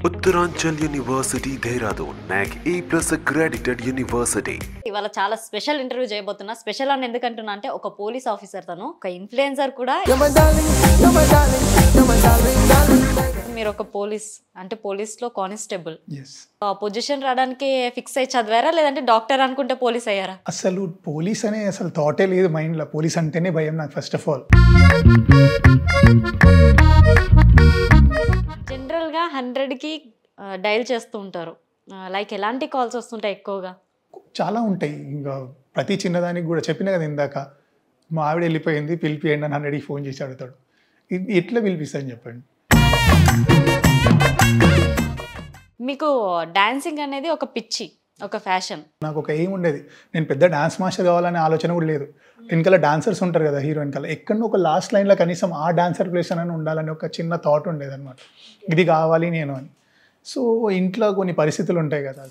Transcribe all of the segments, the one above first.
Uttaranchal University, Dehradun, NAC A+ accredited university. ఇవాళ చాలా special interview చేయబోతున్నా. Special అని ఎందుకంటున్నా అంటే ఒక పోలీస్ ఆఫీసర్, తను ఒక ఇన్ఫ్లుయెన్సర్ కూడా. మీరు ఒక పోలీస్ అంటే పోలీస్లో కానిస్టేబుల్, ఆ పొజిషన్ రావడానికి ఫిక్స్ అయ్యి చదివారా లేదంటే డాక్టర్ అనుకుంటే పోలీస్ అయ్యారా? అసలు పోలీస్ అనే అసలు థాటే లేదు మైండ్లో. పోలీస్ అంటేనే భయం నాకు ఫస్ట్ ఆఫ్ ఆల్. జనరల్గా 100కి డైల్ చేస్తూ ఉంటారు. లైక్ ఎలాంటి కాల్స్ వస్తుంటాయి ఎక్కువగా? చాలా ఉంటాయి. ఇంకా ప్రతి చిన్నదానికి కూడా చెప్పిన కదా ఇందాక, మా ఆవిడ వెళ్ళిపోయింది పిలిపియండి అని 100కి ఫోన్ చేసి అడుగుతాడు. ఎట్లా పిలిపిస్తాను చెప్పండి. మీకు డాన్సింగ్ అనేది ఒక పిచ్చి, ఒక ఫ్యాషన్. నాకు ఒక ఎయిమ్ ఉండేది, నేను పెద్ద డాన్స్ మాస్టర్ కావాలనే ఆలోచన కూడా లేదు. వెనకాల డాన్సర్స్ ఉంటారు కదా హీరో వెనకాల, ఎక్కడో ఒక లాస్ట్ లైన్లో కనీసం ఆ డాన్సర్ ప్లేస్ అని ఉండాలని ఒక చిన్న థాట్ ఉండేది అనమాట. ఇది కావాలి నేను అని. సో ఇంట్లో కొన్ని పరిస్థితులు ఉంటాయి కదా.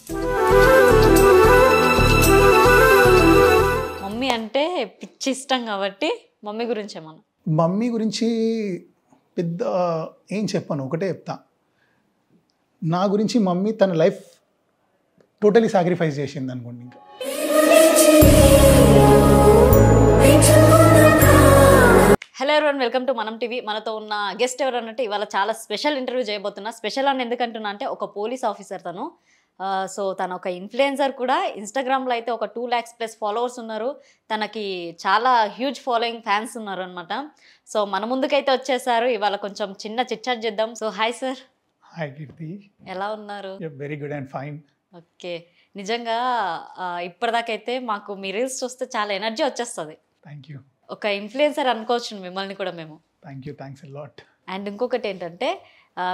మమ్మీ అంటే పిచ్చి ఇష్టం కాబట్టి మమ్మీ గురించి ఏమన్నా? మమ్మీ గురించి పెద్ద ఏం చెప్పను, ఒకటే చెప్తా. నా గురించి మమ్మీ తన లైఫ్ టోటలీ సాక్రిఫైస్ చేసింది అనుకోండి. ఇంకా హలో ఎవరీవన్, వెల్కమ్ టు మనం టీవీ. మనతో ఉన్న గెస్ట్ ఎవరు అన్నట్టు ఇవాళ చాలా స్పెషల్ ఇంటర్వ్యూ చేయబోతున్నా. స్పెషల్ అని ఎందుకంటున్నా అంటే ఒక పోలీస్ ఆఫీసర్ తను. సో తను ఒక ఇన్ఫ్లుయెన్సర్ కూడా. ఇన్స్టాగ్రామ్లో అయితే ఒక 2 lakhs+ ఫాలోవర్స్ ఉన్నారు. తనకి చాలా హ్యూజ్ ఫాలోయింగ్ ఫ్యాన్స్ ఉన్నారు అనమాట. సో మన ముందుకైతే వచ్చేసారు. ఇవాళ కొంచెం చిన్న చిట్చాట్ చేద్దాం. So hi sir. హాయ్ కీర్తి, ఎలా ఉన్నారు? Very good and fine. Okay, నిజంగా ఇప్పటిదాకైతే మాకు మీ రీల్స్ చూస్తే చాలా ఎనర్జీ వచ్చేస్తుంది. Thank you. ఒక ఇన్ఫ్లుయెన్సర్ అనుకోవచ్చు మిమ్మల్ని కూడా మేము. Thank you, thanks a lot. And ఇంకొకటి ఏంటంటే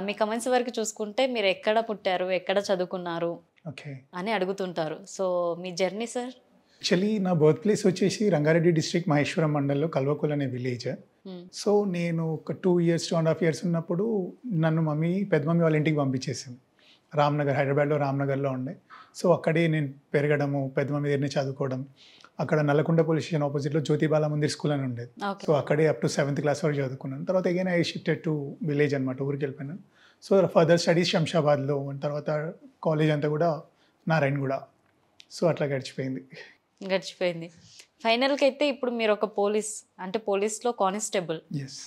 మీ కమెంట్స్ వరకు చూసుకుంటే మీరు ఎక్కడ పుట్టారు, ఎక్కడ చదువుకున్నారు ఓకే అని అడుగుతుంటారు. సో మీ జర్నీ సార్? యాక్చువల్లీ నా బర్త్ ప్లేస్ వచ్చేసి రంగారెడ్డి డిస్ట్రిక్ట్ మహేశ్వరం మండలంలో కల్వకుల్ అనే విలేజ్. సో నేను ఒక 2 years 2.5 years ఉన్నప్పుడు నన్ను పెద్ద మమ్మీ వాళ్ళ ఇంటికి పంపించేసింది. రామ్నగర్, హైదరాబాద్లో రామ్నగర్లో ఉండే. సో అక్కడే నేను పెరగడము, పెద్ద మమ్మీ దగ్గరనే చదువుకోవడం. అక్కడ నల్లకొండ పోలీస్ స్టేషన్ ఆపోజిట్లో జ్యోతిబాల మందిర్ స్కూల్ అని ఉండేది. సో అక్కడే అప్ టు 7th class వరకు చదువుకున్నాను. తర్వాత again I shifted to village అనమాట, ఊరికి వెళ్ళిపోయినాను. సో ఫర్దర్ స్టడీస్ శంషాబాద్లో, తర్వాత కాలేజ్ అంతా కూడా నారాయణగూడ. సో అట్లా గడిచిపోయింది. ఫైనల్కి అయితే ఇప్పుడు మీరు ఒక పోలీస్ అంటే పోలీస్లో కానిస్టేబుల్. ఎస్.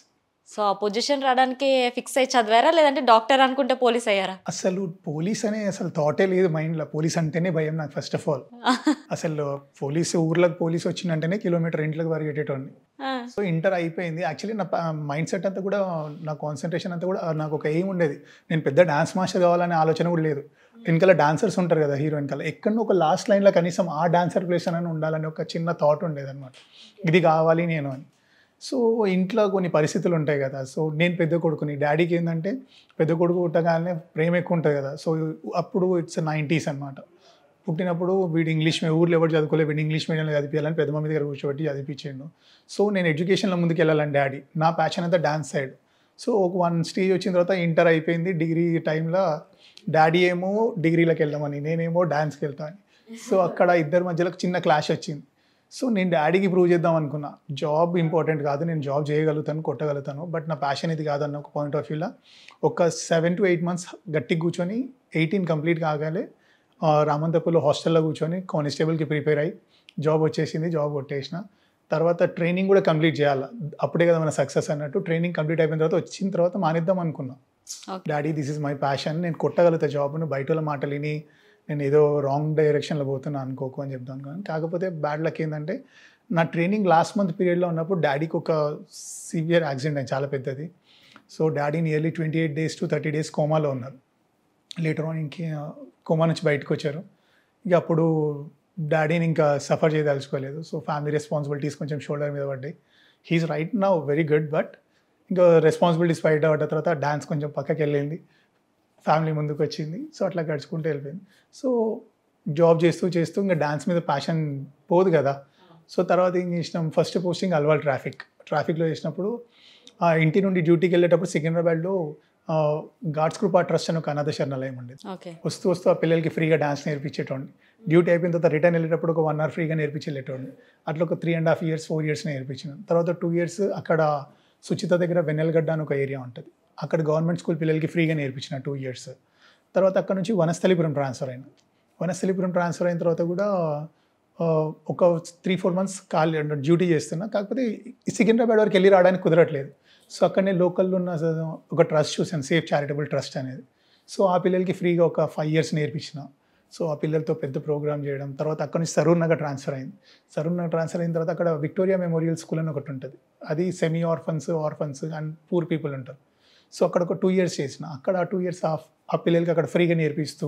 సో ఆ పొజిషన్ రావడానికి ఫిక్స్ అయ్యి చదివారా లేదంటే డాక్టర్ అనుకుంటే పోలీస్ అయ్యారా? అసలు పోలీస్ అనే అసలు థాటే లేదు మైండ్లో. పోలీస్ అంటేనే భయం నాకు ఫస్ట్ ఆఫ్ ఆల్. అసలు ఊర్లోకి పోలీస్ వచ్చిందంటేనే కిలోమీటర్ ఇంట్లోకి పరిగెట్టేటోడిని. సో ఇంటర్ అయిపోయింది. యాక్చువల్లీ నా మైండ్ సెట్ అంతా కూడా, నా కాన్సన్ట్రేషన్ అంతా కూడా నాకు ఒక ఎయిమ్ ఉండేది, నేను పెద్ద డాన్స్ మాస్టర్ కావాలనే ఆలోచన కూడా లేదు. వెనకాల డాన్సర్స్ ఉంటారు కదా హీరో వెనకాల, ఎక్కడో ఒక లాస్ట్ లైన్లో కనీసం ఆ డాన్సర్ ప్లేస్ అని ఉండాలని ఒక చిన్న థాట్ ఉండేది అనమాట. ఇది కావాలి నేను అని. సో ఇంట్లో కొన్ని పరిస్థితులు ఉంటాయి కదా. సో నేను పెద్ద కొడుకుని, డాడీకి ఏంటంటే పెద్ద కొడుకు పుట్టగానే ప్రేమ ఎక్కువ ఉంటుంది కదా. సో అప్పుడు ఇట్స్ 90s అనమాట. పుట్టినప్పుడు వీడు ఊర్లో ఎవరు చదువుకోలేదు, వీడు ఇంగ్లీష్ మీడియంలో చదివించాలని పెద్ద మమ్మీ దగ్గర కూర్చోబెట్టి చదివించాడు. సో నేను ఎడ్యుకేషన్లో ముందుకు వెళ్ళాలని డాడీ, నా ప్యాషన్ అంతా డాన్స్ సైడ్. సో ఒక 1 stage వచ్చిన తర్వాత ఇంటర్ అయిపోయింది. డిగ్రీ టైంలో డాడీ ఏమో డిగ్రీలోకి వెళ్దామని, నేనేమో డాన్స్కి వెళ్తాను. సో అక్కడ ఇద్దరి మధ్యలో చిన్న క్లాష్ వచ్చింది. సో నేను డాడీకి ప్రూవ్ చేద్దాం అనుకున్నా, జాబ్ ఇంపార్టెంట్ కాదు, నేను జాబ్ చేయగలుగుతాను, కొట్టగలుగుతాను, బట్ నా ప్యాషన్ ఇది కాదన్న ఒక పాయింట్ ఆఫ్ వ్యూలో ఒక 7 to 8 months గట్టిగా కూర్చొని 18 కంప్లీట్ కాగానే రామంతపూర్లో హాస్టల్లో కూర్చొని కానిస్టేబుల్కి ప్రిపేర్ అయ్యి జాబ్ వచ్చేసింది. జాబ్ కొట్టేసిన తర్వాత ట్రైనింగ్ కూడా కంప్లీట్ చేయాలి, అప్పుడే కదా మన సక్సెస్ అన్నట్టు. ట్రైనింగ్ కంప్లీట్ అయిపోయిన తర్వాత వచ్చిన తర్వాత మానేద్దాం అనుకున్నా. Daddy this is my passion, నేను కొట్టగలుగుతా జాబ్ను, బయట వాళ్ళ మాటలు విని నేను ఏదో రాంగ్ డైరెక్షన్లో పోతున్నా అనుకోకు అని చెప్తాను. కానీ కాకపోతే బ్యాడ్ లక్ ఏంటంటే నా ట్రైనింగ్ లాస్ట్ మంత్ పీరియడ్లో ఉన్నప్పుడు డాడీకి ఒక సివియర్ యాక్సిడెంట్ అయింది, చాలా పెద్దది. So daddy nearly 28 days to 30 days కోమాలో ఉన్నారు. లేటర్ ఆన్ కోమా నుంచి బయటకు వచ్చారు. ఇక అప్పుడు డాడీని ఇంకా సఫర్ చేయదలుచుకోలేదు. సో ఫ్యామిలీ రెస్పాన్సిబిలిటీస్ కొంచెం షోల్డర్ మీద పడ్డాయి. He's right now very good, but ఇంకా రెస్పాన్సిబిలిటీస్ బయట పడ్డ తర్వాత డాన్స్ కొంచెం పక్కకి వెళ్ళింది, ఫ్యామిలీ ముందుకు వచ్చింది. సో అట్లా గడుచుకుంటూ వెళ్ళిపోయింది. సో జాబ్ చేస్తూ ఇంకా డాన్స్ మీద ప్యాషన్ పోదు కదా. సో తర్వాత ఏం చేసినాం, ఫస్ట్ పోస్టింగ్ అల్వాల్ ట్రాఫిక్లో చేసినప్పుడు ఇంటి నుండి డ్యూటీకి వెళ్ళేటప్పుడు సికింద్రాబాద్లో గాడ్స్ కృపా ట్రస్ట్ అని ఒక అనాథ శరణాలయం ఉండేది. ఓకే. వస్తూ వస్తూ ఆ పిల్లలకి ఫ్రీగా డాన్స్ నేర్పించేటోడిని. డ్యూటీ అయిపోయిన తర్వాత రిటర్న్ వెళ్ళేటప్పుడు ఒక 1 hour ఫ్రీగా నేర్పించి వెళ్ళేటోడిని. అట్లా ఒక 3.5 years 4 years నేర్పించాను. తర్వాత 2 years అక్కడ సుచిత దగ్గర వెన్నెలగడ్డ అని ఒక ఏరియా ఉంటుంది, అక్కడ గవర్నమెంట్ స్కూల్ పిల్లలకి ఫ్రీగా నేర్పించిన 2 years. తర్వాత అక్కడ నుంచి వనస్థలిపురం ట్రాన్స్ఫర్ అయినా. వనస్థలిపురం ట్రాన్స్ఫర్ అయిన తర్వాత కూడా ఒక 3-4 months డ్యూటీ చేస్తున్నా. కాకపోతే సికింద్రాబాద్ వరకు వెళ్ళి రావడానికి కుదరట్లేదు. సో అక్కడనే లోకల్లో ఉన్న ఒక ట్రస్ట్ చూసాను, సేఫ్ చారిటబుల్ ట్రస్ట్ అనేది. సో ఆ పిల్లలకి ఫ్రీగా ఒక 5 years నేర్పించిన. సో ఆ పిల్లలతో పెద్ద ప్రోగ్రామ్ చేయడం. తర్వాత అక్కడ నుంచి సరూర్ నగర్ ట్రాన్స్ఫర్ అయింది. సరూర్ నగర్ ట్రాన్స్ఫర్ అయిన తర్వాత అక్కడ విక్టోరియా మెమోరియల్ స్కూల్ అని ఒకటి ఉంటుంది, అది semi orphans and poor people ఉంటారు. సో అక్కడ ఒక 2 years చేసిన. అక్కడ ఆ 2 years ఆ పిల్లలకి అక్కడ ఫ్రీగా నేర్పిస్తూ,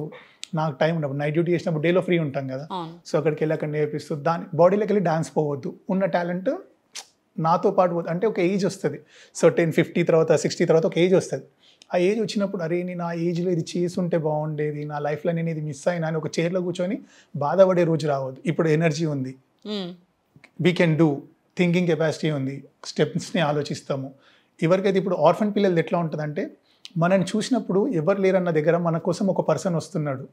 నాకు టైం ఉన్నప్పుడు నైట్ డ్యూటీ చేసినప్పుడు డేలో ఫ్రీ ఉంటాం కదా, సో అక్కడికి వెళ్ళి అక్కడ నేర్పిస్తూ, దాని బాడీలోకి వెళ్ళి డాన్స్ పోవద్దు, ఉన్న టాలెంట్ నాతో పాటు పోతుంది. అంటే ఒక ఏజ్ వస్తుంది, సర్టెన్ 50 తర్వాత 60 తర్వాత ఒక ఏజ్ వస్తుంది. ఆ ఏజ్ వచ్చినప్పుడు అరే నేను ఆ ఏజ్లో ఇది చేసుంటే బాగుండేది, నా లైఫ్లో నేను ఇది మిస్ అయినా అని ఒక చైర్లో కూర్చొని బాధపడే రోజు రావద్దు. ఇప్పుడు ఎనర్జీ ఉంది, we can do, thinking capacity ఉంది, స్టెప్స్ని ఆలోచిస్తాము. ఎవరికైతే ఇప్పుడు ఆర్ఫన్ పిల్లలు ఎట్లా ఉంటుందంటే, మనని చూసినప్పుడు ఎవరు లేరన్న దగ్గర మన కోసం ఒక పర్సన్ వస్తున్నాడు,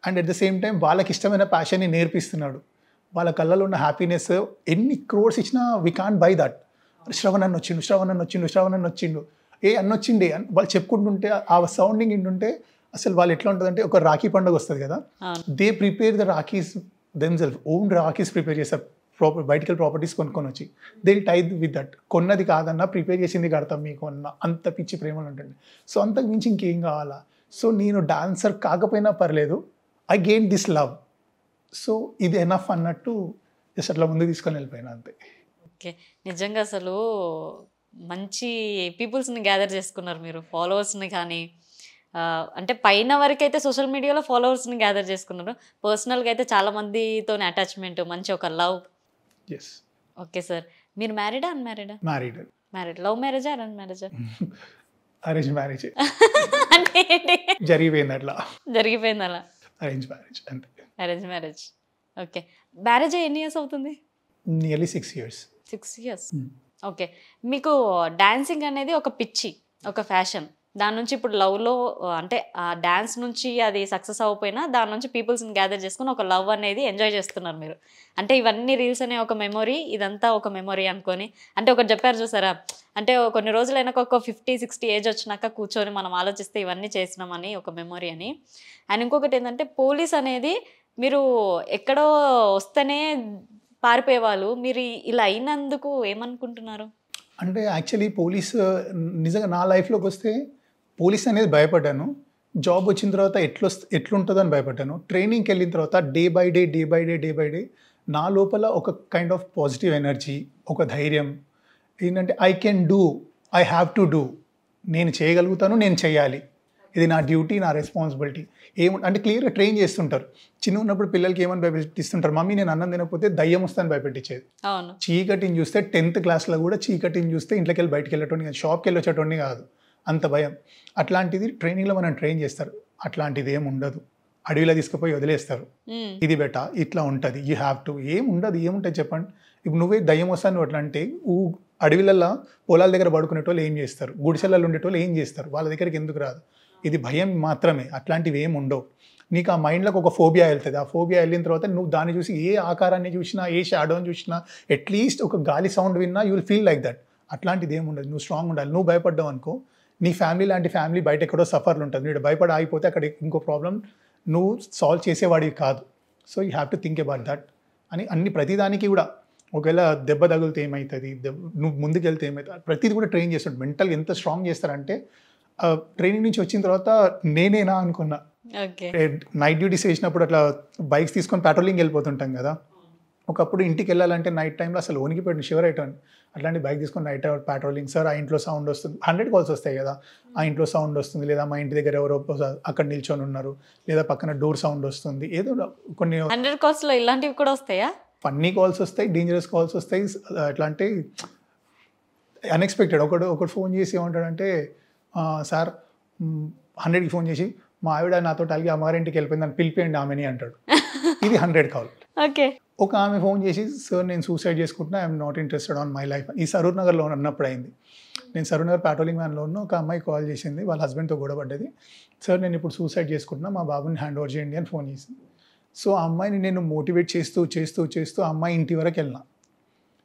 and at the same time వాళ్ళకి ఇష్టమైన ప్యాషన్ని నేర్పిస్తున్నాడు. వాళ్ళ కళ్ళలో ఉన్న హ్యాపీనెస్ ఎన్ని క్రోర్స్ ఇచ్చినా we can't by that. Shravan అన్న వచ్చిండు అన్నొచ్చిండే అని వాళ్ళు చెప్పుకుంటుంటే, ఆ సౌండింగ్ ఇంటుంటే అసలు వాళ్ళు ఎట్లా ఉంటుందంటే, ఒక రాఖీ పండుగ వస్తుంది కదా, they prepare the rakhis themself, own rakhis prepare చేస్తారు. బయటికి ప్రాపర్టీస్ కొనుక్కొని వచ్చి దే టై విత్ దట్. కొన్నది కాదన్నా ప్రిపేర్ చేసింది కడతాం మీకు అన్న అంత పిచ్చి ప్రేమలు ఉంటుంది. సో అంతకు మించి ఇంకేం కావాలా? సో నేను డాన్సర్ కాకపోయినా పర్లేదు, I gain this love, so ఇది ఎనఫ్ అన్నట్టు జస్ట్ అట్లా ముందుకు తీసుకొని వెళ్ళిపోయినా అంతే. ఓకే, నిజంగా అసలు మంచి పీపుల్స్ని గ్యాదర్ చేసుకున్నారు మీరు, ఫాలోవర్స్ని కానీ. అంటే పైన వరకు అయితే సోషల్ మీడియాలో ఫాలోవర్స్ని గ్యాదర్ చేసుకున్నారు, పర్సనల్గా అయితే చాలా మందితో అటాచ్మెంట్, మంచి ఒక లవ్. ఎస్. ఓకే సార్, మీరు మ్యారీడా అన్మ్యారీడా? మ్యారీడ్. లవ్ మ్యారేజా అరేంజ్ మ్యారేజా? Arrange marriage. అంటే ఏంటి? జరిగిపోయింది అట్లా. అరేంజ్ మ్యారేజ్ అంతే. Arrange marriage. ఓకే, మ్యారేజ్ ఎన్ని ఇయర్స్ అవుతుంది? Nearly 6 years. 6 years. ఓకే, మీకు డాన్సింగ్ అనేది ఒక పిచ్చి, ఒక ఫ్యాషన్, దాని నుంచి ఇప్పుడు లవ్లో అంటే ఆ డ్యాన్స్ నుంచి అది సక్సెస్ అవ్వకపోయినా దాని నుంచి పీపుల్స్ని గ్యాదర్ చేసుకుని ఒక లవ్ అనేది ఎంజాయ్ చేస్తున్నారు మీరు. అంటే ఇవన్నీ రీల్స్ అనే ఒక మెమొరీ, ఇదంతా ఒక మెమొరీ అనుకొని, అంటే ఒకటి చెప్పారు చూసారా, అంటే కొన్ని రోజులైనాక ఒక 50-60 ఏజ్ వచ్చినాక కూర్చొని మనం ఆలోచిస్తే ఇవన్నీ చేసినామని ఒక మెమొరీ అని. అండ్ ఇంకొకటి ఏంటంటే, పోలీస్ అనేది మీరు ఎక్కడో వస్తేనే పారిపోయేవాళ్ళు, మీరు ఇలా అయినందుకు ఏమనుకుంటున్నారు? అంటే యాక్చువల్లీ పోలీస్ నిజంగా నా లైఫ్లోకి వస్తే పోలీస్ అనేది భయపడ్డాను. జాబ్ వచ్చిన తర్వాత ఎట్లుంటుందో అని భయపడ్డాను. ట్రైనింగ్కి వెళ్ళిన తర్వాత డే బై డే నా లోపల ఒక కైండ్ ఆఫ్ పాజిటివ్ ఎనర్జీ, ఒక ధైర్యం ఏంటంటే I can do, I have to do, నేను చేయగలుగుతాను, నేను చేయాలి, ఇది నా డ్యూటీ, నా రెస్పాన్సిబిలిటీ. అంటే క్లియర్గా ట్రైన్ చేస్తుంటారు. చిన్న ఉన్నప్పుడు పిల్లలకి ఏమని భయపెట్టిస్తుంటారు, మమ్మీ నేను అన్నం తినకపోతే దయ్యం వస్తాను భయపెట్టించేది. చీకటిని చూస్తే 10th క్లాస్లో కూడా చీకటిని చూస్తే ఇంట్లోకి వెళ్ళి బయటకు వెళ్ళటోని కాదు, షాప్కి వెళ్ళి వచ్చేటోని కాదు, అంత భయం. అట్లాంటిది ట్రైనింగ్లో మనం ట్రైన్ చేస్తారు. అట్లాంటిది ఏమి ఉండదు, అడవిలో తీసుకుపోయి వదిలేస్తారు, ఇది బెటా ఇట్లా ఉంటుంది, యూ హ్యావ్ టు. ఏముంటుంది చెప్పండి. ఇప్పుడు నువ్వే దయ్యం వస్తాను అట్లా అంటే, అడవిలల్లో పొలాల దగ్గర పడుకునేటోళ్ళు ఏం చేస్తారు, గుడిసెలలో ఉండేటోళ్ళు ఏం చేస్తారు, వాళ్ళ దగ్గరికి ఎందుకు రాదు? ఇది భయం మాత్రమే, అట్లాంటివి ఏమి ఉండవు. నీకు ఆ మైండ్లోకి ఒక ఫోబియా వెళ్తుంది. ఆ ఫోబియా వెళ్ళిన తర్వాత నువ్వు దాన్ని చూసి ఏ ఆకారాన్ని చూసినా, ఏ షాడోని చూసినా, అట్లీస్ట్ ఒక గాలి సౌండ్ విన్నా you will feel like that. అట్లాంటిది ఏమి ఉండదు. నువ్వు స్ట్రాంగ్ ఉండాలి. నువ్వు భయపడ్డావు అనుకో, నీ ఫ్యామిలీ లాంటి ఫ్యామిలీ బయట ఎక్కడో సఫర్లు ఉంటుంది. నువ్వు భయపడి ఆగిపోతే అక్కడ ఇంకో ప్రాబ్లం నువ్వు సాల్వ్ చేసేవాడివి కాదు. So you have to think about that అని ప్రతిదానికి కూడా. ఒకవేళ దెబ్బ తగిలితే ఏమవుతుంది, నువ్వు ముందుకు వెళ్తే ఏమవుతుంది, ప్రతిదీ కూడా ట్రైన్ చేస్తాడు. మెంటల్ ఎంత స్ట్రాంగ్ చేస్తారంటే, ట్రైనింగ్ నుంచి వచ్చిన తర్వాత నేనేనా అనుకున్నా. నైట్ డ్యూటీస్ వేసినప్పుడు అట్లా బైక్స్ తీసుకొని పెట్రోలింగ్ వెళ్ళిపోతుంటాం కదా, ఒకప్పుడు ఇంటికి వెళ్ళాలంటే నైట్ టైంలో అసలు వణికిపోయాడు, షివర్ అయిటాను. అట్లాంటి బైక్ తీసుకొని నైట్ పెట్రోలింగ్, సార్ ఆ ఇంట్లో సౌండ్ వస్తుంది, 100 calls వస్తాయి కదా, ఆ ఇంట్లో సౌండ్ వస్తుంది, లేదా మా ఇంటి దగ్గర ఎవరో అక్కడ నిల్చొని ఉన్నారు, లేదా పక్కన డోర్ సౌండ్ వస్తుంది, ఏదో కొన్ని 100 calls ఇలాంటివి కూడా వస్తాయా? ఫన్నీ కాల్స్ వస్తాయి, డేంజరస్ కాల్స్ వస్తాయి. ఎట్లా అంటే అన్ఎక్స్పెక్టెడ్. ఒకటి ఫోన్ చేసి ఏమంటాడంటే, సార్ 100కి ఫోన్ చేసి మా ఆవిడ నాతో అలిగి అమ్మగారింటికి వెళ్ళిపోయింది, అని పిలిపియండి ఆమెని అంటాడు. ఇది 100 కాల్. ఓకే. ఒక ఆమె ఫోన్ చేసి సార్ నేను సూసైడ్ చేసుకుంటున్నా, I'm not interested on my life. ఈ సరూర్ నగర్లో ఉన్నప్పుడు అయింది. నేను సరూర్ నగర్ ప్యాట్రోలింగ్ వ్యాన్లో ఉన్న ఒక అమ్మాయి కాల్ చేసింది, వాళ్ళ హస్బెండ్తో గొడవపడ్డది. సార్ నేను ఇప్పుడు సూసైడ్ చేసుకుంటున్నా, మా బాబుని హ్యాండ్ ఓవర్ చేయండి అని ఫోన్ చేసింది. సో ఆ అమ్మాయిని నేను మోటివేట్ చేస్తూ ఆ అమ్మాయి ఇంటి వరకు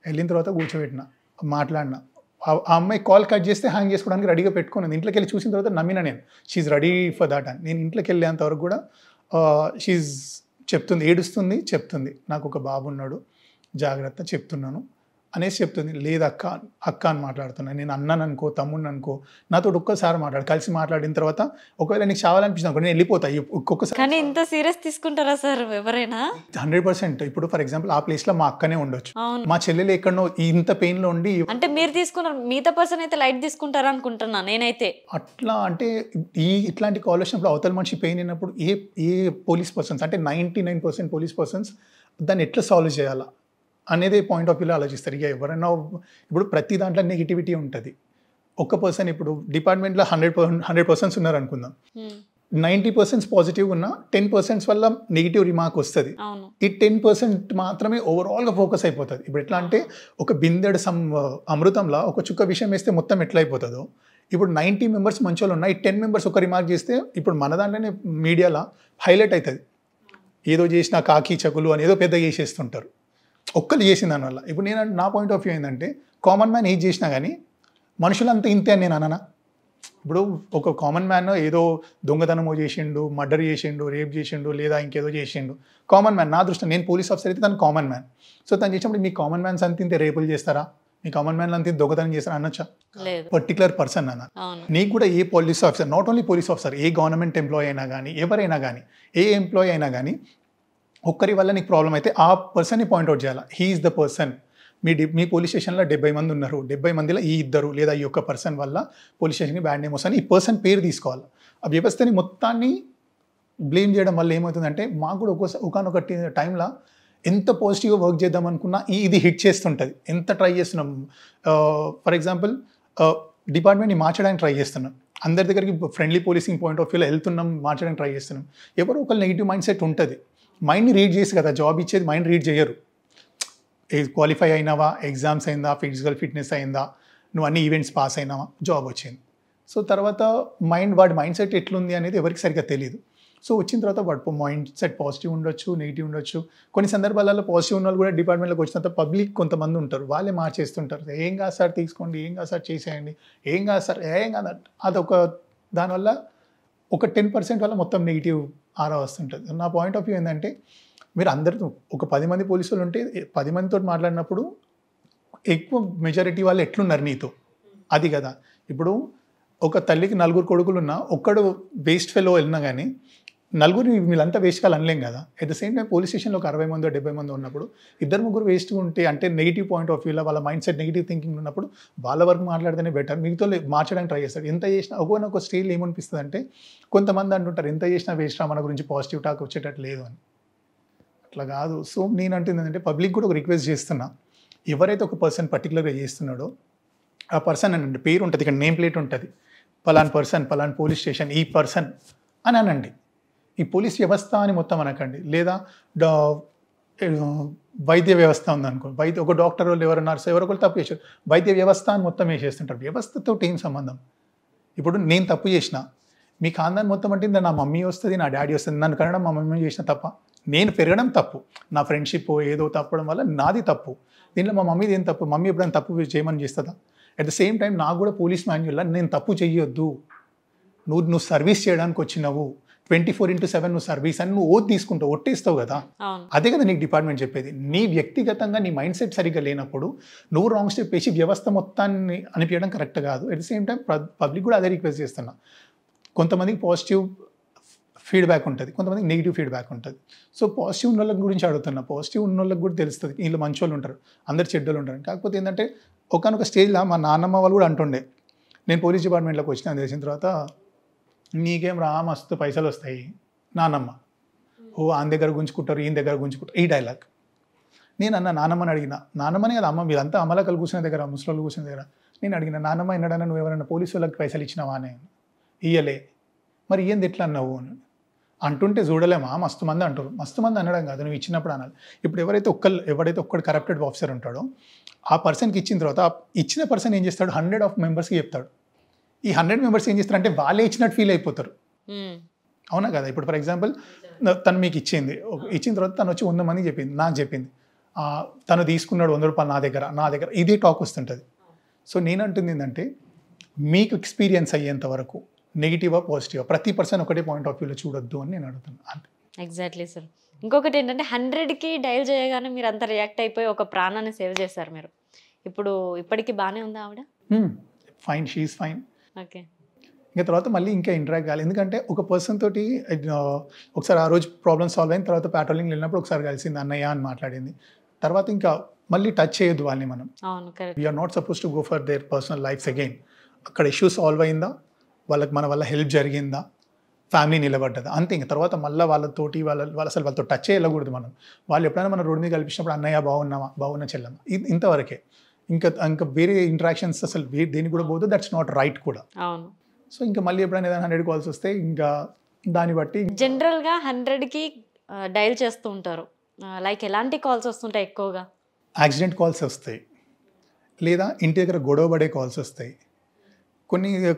వెళ్ళిన తర్వాత కూర్చోబెట్టిన, మాట్లాడినా. ఆ అమ్మాయి కాల్ కట్ చేస్తే హ్యాంగ్ చేసుకోవడానికి రెడీగా పెట్టుకున్నాను. ఇంట్లోకి వెళ్ళి చూసిన తర్వాత నమ్మిన నేను, షీఈ్ రెడీ ఫర్ దాట్ అని. నేను ఇంట్లోకి వెళ్ళేంత వరకు కూడా షీఈ్ ఏడుస్తుంది, చెప్తుంది నాకు ఒక బాబు ఉన్నాడు, జాగ్రత్త చెప్తున్నాను అనేసి చెప్తుంది. లేదు అక్క అని మాట్లాడుతున్నాను. నేను అన్నాను అనుకో, తమ్ముడిని అనుకో, నాతో ఒక్కసారి కలిసి మాట్లాడిన తర్వాత ఒకవేళ నీకు చావాలనిపించింది అనుకో నేను వెళ్ళిపోతా ఒక్కొక్కసారి. కానీ ఇంత సీరియస్ తీసుకుంటారా సార్ ఎవరైనా? 100%. ఇప్పుడు ఫర్ ఎగ్జాంపుల్ ఆ ప్లేస్లో మా అక్కనే ఉండొచ్చు, మా చెల్లెలు ఎక్కడో ఇంత పెయిన్లో ఉండి. అంటే మీరు తీసుకున్నారు, మిగతా పర్సన్ అయితే లైట్ తీసుకుంటారా అనుకుంటున్నా నేనైతే. అట్లా అంటే ఇట్లాంటి కాల్ వచ్చినప్పుడు అవతల మనిషి పెయిన్ అయినప్పుడు ఏ పోలీస్ పర్సన్స్ అంటే 99% పోలీస్ పర్సన్స్ దాన్ని ఎట్లా సాల్వ్ చేయాలా అనేది పాయింట్ ఆఫ్ వ్యూలో ఆలోచిస్తారు. ఇక ఎవరైనా ఇప్పుడు ప్రతి దాంట్లో నెగిటివిటీ ఉంటుంది. ఒక్క పర్సన్ ఇప్పుడు డిపార్ట్మెంట్లో 100% ఉన్నారు అనుకుందాం, 90% పాజిటివ్ ఉన్న 10% వల్ల నెగిటివ్ రిమార్క్ వస్తుంది. ఈ 10% మాత్రమే ఓవరాల్గా ఫోకస్ అయిపోతుంది. ఇప్పుడు ఎట్లా అంటే ఒక బిందెడు అమృతంలో ఒక చుక్క విషయం వేస్తే మొత్తం ఎట్లా అయిపోతుందో, ఇప్పుడు 90 మెంబర్స్ మంచోళ్ళు ఉన్నాయి, 10 మెంబర్స్ ఒక రిమార్క్ చేస్తే ఇప్పుడు మన దాంట్లోనే మీడియాలో హైలైట్ అవుతుంది. ఏదో చేసిన కాకి చకులు అని ఏదో పెద్దగా చేసేస్తుంటారు, ఒక్కరు చేసిన దానివల్ల. ఇప్పుడు నేను నా పాయింట్ ఆఫ్ వ్యూ ఏంటంటే కామన్ మ్యాన్ ఏది చేసినా కానీ మనుషులంతా ఇంతే అని నేను అననా. ఇప్పుడు ఒక కామన్ మ్యాన్ ఏదో దొంగతనమో చేసిండు, మర్డర్ చేసిండు, రేప్ చేసిండు, లేదా ఇంకేదో చేసిండు, కామన్ మ్యాన్ నా దృష్టిలో. నేను పోలీస్ ఆఫీసర్ అయితే తను కామన్ మ్యాన్. సో తను చేసినప్పుడు మీ కామన్ మ్యాన్స్ అంత ఇంతే రేపులు చేస్తారా, మీ కామన్ మ్యాన్ అంత దొంగతనం చేస్తారా అనొచ్చా? పర్టికులర్ పర్సన్ అన్న. నీకు కూడా a police officer, not only police officer, a government employee అయినా కానీ, ఎవరైనా కానీ, ఏ ఎంప్లాయీ అయినా కానీ ఒక్కరి వల్ల నీకు ప్రాబ్లం అయితే ఆ పర్సన్ని పాయింట్అవుట్ చేయాలి. He is the person. Me police స్టేషన్లో 70 మంది ఉన్నారు, 70 మందిలో ఈ ఇద్దరు లేదా ఈ ఒక్క పర్సన్ వల్ల పోలీస్ స్టేషన్కి బ్యాడ్ నేమ్ వస్తుంది. ఈ పర్సన్ పేరు తీసుకోవాలి. ఆ వ్యవస్థని మొత్తాన్ని బ్లేమ్ చేయడం వల్ల ఏమవుతుందంటే, మాకు కూడా ఒకనొక టైంలో ఎంత పాజిటివ్గా వర్క్ చేద్దాం అనుకున్నా ఇది హిట్ చేస్తుంటుంది. ఎంత ట్రై చేస్తున్నాం. ఫర్ ఎగ్జాంపుల్ డిపార్ట్మెంట్ని మార్చడానికి ట్రై చేస్తున్నాం, అందరి దగ్గరికి ఫ్రెండ్లీ పోలీసింగ్ పాయింట్ ఆఫ్ వ్యూలో వెళ్తున్నాం, మార్చడానికి ట్రై చేస్తున్నాం. ఎవరో ఒక నెగిటివ్ మైండ్ సెట్ ఉంటుంది. మైండ్ని రీడ్ చేసి కదా జాబ్ ఇచ్చేది, మైండ్ రీడ్ చేయరు. క్వాలిఫై అయినావా, ఎగ్జామ్స్ అయిందా, ఫిజికల్ ఫిట్నెస్ అయిందా, నువ్వు అన్ని ఈవెంట్స్ పాస్ అయినావా, జాబ్ వచ్చింది. సో తర్వాత వాడి మైండ్ సెట్ ఎట్లుంది అనేది ఎవరికి సరిగ్గా తెలియదు. సో వచ్చిన తర్వాత వాడు మైండ్ సెట్ పాజిటివ్ ఉండొచ్చు, నెగిటివ్ ఉండొచ్చు. కొన్ని సందర్భాలలో పాజిటివ్ ఉన్న వాళ్ళు కూడా డిపార్ట్మెంట్లోకి వచ్చిన తర్వాత పబ్లిక్ కొంతమంది ఉంటారు, వాళ్ళే మార్చేస్తుంటారు. ఏం కాదు సార్ తీసుకోండి, ఏం కాదు సార్ చేసేయండి, ఏం కాదు సార్, ఏం కాదు. అదొక దానివల్ల ఒక 10% వల్ల మొత్తం నెగిటివ్ ఆరా వస్తుంటుంది. నా పాయింట్ ఆఫ్ వ్యూ ఏంటంటే, మీరు అందరితో ఒక 10 మంది పోలీసులు ఉంటే 10 మందితో మాట్లాడినప్పుడు ఎక్కువ మెజారిటీ వాళ్ళు ఎట్లున్నారు నీతో, అది కదా. ఇప్పుడు ఒక తల్లికి 4 కొడుకులు ఉన్నా ఒక్కడు వేస్ట్ ఫెలో వెళ్ళినా కానీ నలుగురు వీళ్ళంతా వేస్ట్ కాలు అనలేం కదా. At the same time police స్టేషన్లో ఒక 60 మంది 70 మంది ఉన్నప్పుడు 2-3 వేస్ట్ ఉంటే, అంటే నెగిటివ్ పాయింట్ ఆఫ్ వ్యూలో వాళ్ళ మైండ్ సెట్ నెగిటివ్ థింకింగ్ ఉన్నప్పుడు వాళ్ళ వరకు మాట్లాడితేనే బెటర్. మిగతా మార్చడానికి ట్రై చేస్తారు. ఎంత చేసినా ఒక స్టేజ్లో ఏమనిపిస్తుంది అంటే, కొంతమంది అంటుంటారు ఎంత చేసినా వేస్ట్ రా, మన గురించి పాజిటివ్ టాక్ వచ్చేటట్టు లేదు అని. అట్లా కాదు. సో నేను అంటుంది ఏంటంటే, పబ్లిక్ కూడా ఒక రిక్వెస్ట్ చేస్తున్నా, ఎవరైతే ఒక పర్సన్ పర్టికులర్గా చేస్తున్నాడో ఆ పర్సన్ అనండి, పేరు ఉంటుంది, ఇక్కడ నేమ్ ప్లేట్ ఉంటుంది, పలాన్ పర్సన్, పలాన్ పోలీస్ స్టేషన్, ఈ పర్సన్ అని అనండి. ఈ పోలీస్ వ్యవస్థ అని మొత్తం అనకండి. లేదా వైద్య వ్యవస్థ ఉందనుకో, ఒక డాక్టర్ వాళ్ళు ఎవరు నర్సు ఎవరో ఒకరు తప్పు చేశారు, వైద్య వ్యవస్థ అని మొత్తం వేసేస్తుంటారు. వ్యవస్థతో ఏం సంబంధం? ఇప్పుడు నేను తప్పు చేసిన, మీ ఖాందాన్ మొత్తం అంటే నా మమ్మీ వస్తుంది, నా డాడీ వస్తుంది, నన్ను కనడం మా మమ్మీ చేసిన తప్ప, నేను పెరగడం తప్పు, నా ఫ్రెండ్షిప్ ఏదో తప్పడం వల్ల నాది తప్పు, దీంట్లో మా మమ్మీది ఏం తప్పు? మమ్మీ ఎప్పుడైనా తప్పు చేయమని చేస్తుందా? అట్ ద సేమ్ టైం నాకు కూడా పోలీస్ మాన్యువల్లో నేను తప్పు చెయ్యొద్దు, నువ్వు సర్వీస్ చేయడానికి వచ్చినావు, 24/7 నువ్వు సర్వీస్ అని నువ్వు ఓట్ తీసుకుంటావు, ఒట్టేస్తావు కదా. అదే కదా నీకు డిపార్ట్మెంట్ చెప్పేది. నీ వ్యక్తిగతంగా నీ మైండ్ సెట్ సరిగ్గా లేనప్పుడు నువ్వు రాంగ్ స్టెప్ వేసి వ్యవస్థ మొత్తాన్ని అనిపించడం కరెక్ట్ కాదు. At the same time public కూడా అదే రిక్వెస్ట్ చేస్తున్నా. కొంతమందికి పాజిటివ్ ఫీడ్బ్యాక్ ఉంటుంది, కొంతమందికి నెగిటివ్ ఫీడ్బ్యాక్ ఉంటుంది. సో పాజిటివ్ ఉన్న వాళ్ళకి గురించి అడుగుతున్నా. పాజిటివ్ ఉన్న వాళ్ళకి కూడా తెలుస్తుంది వీళ్ళు మంచి వాళ్ళు ఉంటారు, అందరు చెడ్డలు ఉంటారు. కాకపోతే ఏంటంటే ఒకనొక స్టేజ్లో మా నాన్నమ్మ వాళ్ళు కూడా అంటుండే, నేను పోలీస్ డిపార్ట్మెంట్లోకి వచ్చిన తెలిసిన తర్వాత, నీకేం రా మస్తు పైసలు వస్తాయి నానమ్మ, ఓ ఆయన దగ్గర గుంజుకుంటారు, ఈయన దగ్గర గుంజుకుంటారు, ఈ డైలాగ్. నేను అన్న నానమ్మని అడిగిన, నానమ్మనే కదా అమ్మ, మీరంతా అమలకలు కూర్చునే దగ్గర, ముసలోళ్ళు కూర్చునే దగ్గర. నేను అడిగిన, నానమ్మ ఎన్నడన్నా నువ్వు ఎవరైనా పోలీసు వాళ్ళకి పైసలు ఇచ్చినావా అని? ఇయ్యలే. మరి ఏంది ఎట్లా అన్నావు అని. అంటుంటే చూడలేమా మస్తు మంది అంటారు. మస్తు మంది అనడం కాదు, నువ్వు ఇచ్చినప్పుడు అనాలి. ఇప్పుడు ఎవరైతే ఒక్కడు కరప్టెడ్ ఆఫీసర్ ఉంటాడో ఆ పర్సన్కి ఇచ్చిన తర్వాత ఇచ్చిన పర్సన్ ఏం చేస్తాడు 100 ఆఫ్ మెంబర్స్కి చెప్తాడు. ఈ 100 మెంబర్స్ ఏం చేస్తారు అంటే వాళ్ళే ఇచ్చినట్టు ఫీల్ అయిపోతారు. అవునా కదా? ఇప్పుడు ఫర్ ఎగ్జాంపుల్ తను మీకు ఇచ్చిన తర్వాత తను వచ్చి 100 మందికి చెప్పింది, నాకు చెప్పింది తను తీసుకున్నాడు 100 రూపాయలు నా దగ్గర ఇదే టాక్ వస్తుంటుంది. సో నేను అంటుంది ఏంటంటే మీకు ఎక్స్పీరియన్స్ అయ్యేంత వరకు నెగిటివా పాజిటివా ప్రతి పర్సన్ ఒకటే పాయింట్ ఆఫ్ వ్యూలో చూడొద్దు అని నేను అడుగుతాను అంతే. Exactly sir. ఇంకొకటి ఏంటంటే 100కి డయల్ చేయగానే మీరు అంతా రియాక్ట్ అయిపోయి ఒక ప్రాణాన్ని సేవ్ చేశారు మీరు. ఇప్పటికి బాగానే ఉందా ఆవిడ? Fine, she's fine. ఓకే. ఇంకా తర్వాత మళ్ళీ ఇంకా ఇంటరాక్ట్ కావాలి. ఎందుకంటే ఒక పర్సన్ తోటి ఒకసారి ఆ రోజు ప్రాబ్లమ్ సాల్వ్ అయిన తర్వాత ప్యాట్రోలింగ్ వెళ్ళినప్పుడు ఒకసారి కలిసింది, అన్నయ్య అని మాట్లాడింది. తర్వాత ఇంకా మళ్ళీ టచ్ చేయొద్దు వాళ్ళని మనం. We're not suppose to go for their personal lives again. అక్కడ ఇష్యూ సాల్వ్ అయిందా, వాళ్ళకి మన వల్ల హెల్ప్ జరిగిందా, ఫ్యామిలీ నిలబడ్డదా, అంతే. ఇంకా తర్వాత మళ్ళీ వాళ్ళతోటి అసలు వాళ్ళతో టచ్ వెళ్ళకూడదు మనం. వాళ్ళు ఎప్పుడైనా మన రోడ్డు మీద కల్పించినప్పుడు అన్నయ్య బాగున్నా చెల్లమ్మ ఇంతవరకే. ఇంకా వేరే ఇంటరాక్షన్స్ అసలు దేనికి కూడా పోదు. దట్స్ నాట్ రైట్ కూడా. సో ఇంకా మళ్ళీ ఎప్పుడైనా ఏదైనా 100 కాల్స్ వస్తే ఇంకా దాన్ని బట్టి జనరల్గా 100కి డయల్ చేస్తూ ఉంటారు. లైక్ ఎలాంటి కాల్స్ వస్తుంటాయి ఎక్కువగా? యాక్సిడెంట్ కాల్స్ వస్తాయి, లేదా ఇంటి దగ్గర గొడవ పడే కాల్స్ వస్తాయి.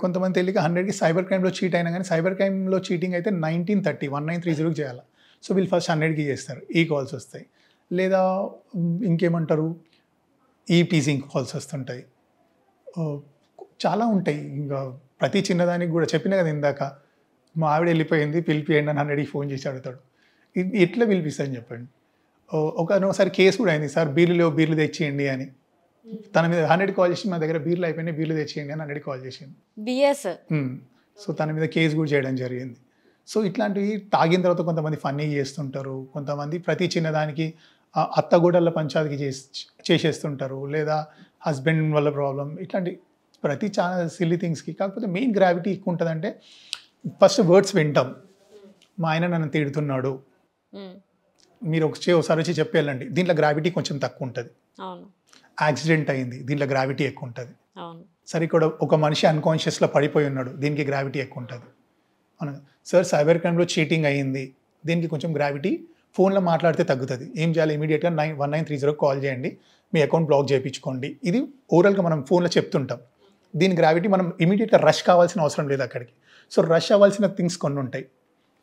కొంతమంది తెలియక 100కి సైబర్ క్రైమ్లో చీట్ అయినా కానీ సైబర్ క్రైమ్లో చీటింగ్ అయితే 1930 చేయాలి. సో వీళ్ళు ఫస్ట్ 100కి చేస్తారు. ఈ కాల్స్ వస్తాయి. లేదా ఇంకేమంటారు, ఈ టీజింగ్ కాల్స్ వస్తుంటాయి. చాలా ఉంటాయి. ఇంకా ప్రతి చిన్నదానికి కూడా చెప్పిన కదా ఇందాక, మా ఆవిడ వెళ్ళిపోయింది పిలిపియండి అని 100కి ఫోన్ చేసి అడుగుతాడు. ఎట్లా పిలిపిస్తాను చెప్పండి. ఒకసారి కేసు కూడా అయింది, సార్ బీర్లు తెచ్చేయండి అని. తన మీద 100 కాల్ చేసి మా దగ్గర బీర్లు అయిపోయినాయి, బీర్లు తెచ్చేయండి అని 100 కాల్ చేసింది. సో తన మీద కేసు కూడా చేయడం జరిగింది. సో ఇట్లాంటివి తాగిన తర్వాత కొంతమంది ఫన్నీ చేస్తుంటారు, కొంతమంది ప్రతి చిన్నదానికి అత్తగూడల పంచాయతీకి చేసేస్తుంటారు, లేదా హస్బెండ్ వల్ల ప్రాబ్లం, ఇట్లాంటి ప్రతి చాలా సిల్లీ థింగ్స్కి. కాకపోతే మెయిన్ గ్రావిటీ ఎక్కువ ఉంటుందంటే ఫస్ట్ వర్డ్స్ వింటాం. మా ఆయన నన్ను తిడుతున్నాడు, మీరు ఒకసారి వచ్చి చెప్పేయాలండి, దీంట్లో గ్రావిటీ కొంచెం తక్కువ ఉంటుంది. యాక్సిడెంట్ అయింది, దీంట్లో గ్రావిటీ ఎక్కువ ఉంటుంది. సరే ఇక్కడ ఒక మనిషి అన్కాన్షియస్లో పడిపోయి ఉన్నాడు, దీనికి గ్రావిటీ ఎక్కువ ఉంటుంది. అవును సార్, సైబర్ క్రైమ్లో చీటింగ్ అయ్యింది, దీనికి కొంచెం గ్రావిటీ ఫోన్లో మాట్లాడితే తగ్గుతుంది. ఏం చేయాలి, ఇమీడియట్గా 1930 కాల్ చేయండి, మీ అకౌంట్ బ్లాక్ చేయించుకోండి. ఇది ఓవరాల్గా మనం ఫోన్లో చెప్తుంటాం. దీని గ్రావిటీ మనం ఇమీడియట్గా రష్ కావాల్సిన అవసరం లేదు అక్కడికి. సో రష్ అవ్వాల్సిన థింగ్స్ కొన్ని ఉంటాయి,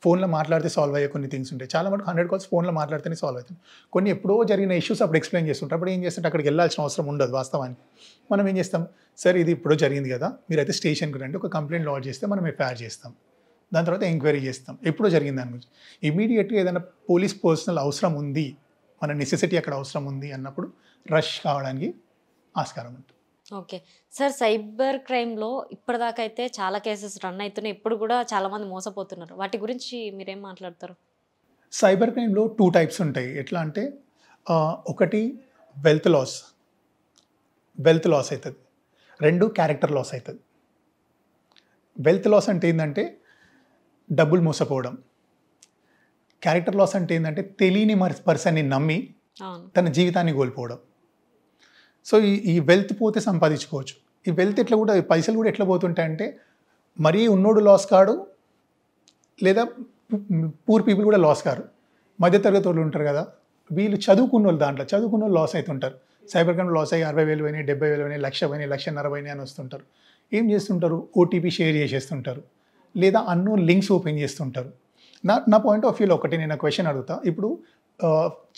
ఫోన్లో మాట్లాడితే సాల్వ్ అయ్యే కొన్ని థింగ్స్ ఉంటాయి. చాలా మటుకు 100 కాల్స్ ఫోన్లో మాట్లాడితేనే సాల్వ్ అవుతుంది. కొన్ని ఎప్పుడో జరిగిన ఇష్యూస్ అప్పుడు ఎక్స్ప్లెయిన్ చేస్తుంటారు. అప్పుడు ఏం చేస్తుంటే అక్కడికి వెళ్ళాల్సిన అవసరం ఉండదు వాస్తవానికి. మనం ఏం చేస్తాం, సార్ ఇది ఇప్పుడు జరిగింది కదా, మీరైతే స్టేషన్కి రండి, ఒక కంప్లైంట్ లాడ్జ్ చేస్తే మనం ఎఫ్ఐఆర్ చేస్తాం, దాని తర్వాత ఎంక్వైరీ చేస్తాం, ఎప్పుడో జరిగింది దాని గురించి. ఇమీడియట్గా ఏదైనా పోలీస్ పర్సనల్ అవసరం ఉంది, మన నెసెసిటీ అక్కడ అవసరం ఉంది అన్నప్పుడు రష్ కావడానికి ఆస్కారం ఉంటుంది. ఓకే సార్, సైబర్ క్రైమ్లో ఇప్పటిదాకా అయితే చాలా కేసెస్ రన్ అవుతున్నాయి, ఇప్పుడు కూడా చాలామంది మోసపోతున్నారు. వాటి గురించి మీరేం మాట్లాడతారు? సైబర్ క్రైమ్లో 2 టైప్స్ ఉంటాయి. ఎట్లా అంటే ఒకటి వెల్త్ లాస్ అవుతుంది, 2 క్యారెక్టర్ లాస్ అవుతుంది. వెల్త్ లాస్ అంటే ఏంటంటే డబ్బులు మోసపోవడం. క్యారెక్టర్ లాస్ అంటే ఏంటంటే తెలియని పర్సన్ని నమ్మి తన జీవితాన్ని కోల్పోవడం. సో ఈ వెల్త్ పోతే సంపాదించుకోవచ్చు. ఈ వెల్త్ ఎట్లా కూడా, పైసలు కూడా ఎట్లా పోతుంటాయంటే మరీ ఉన్నోడు లాస్ కాడు, లేదా పూర్ పీపుల్ కూడా లాస్ కారు, మధ్యతరగతి వాళ్ళు ఉంటారు కదా, వీళ్ళు చదువుకున్న వాళ్ళు లాస్ అవుతుంటారు. సైబర్ క్రైమ్ లాస్ అయ్యి 60,000 పోయినాయి, 70,000 పోయినాయి, 1,00,000 పోయినాయి, 1,40,000 పోయినాయి అని వస్తుంటారు. ఏం చేస్తుంటారు, ఓటీపీ షేర్ చేసేస్తుంటారు, లేదా అన్నోన్ లింక్స్ ఓపెన్ చేస్తుంటారు. నా పాయింట్ ఆఫ్ వ్యూలో ఒకటి నేను క్వశ్చన్ అడుగుతా. ఇప్పుడు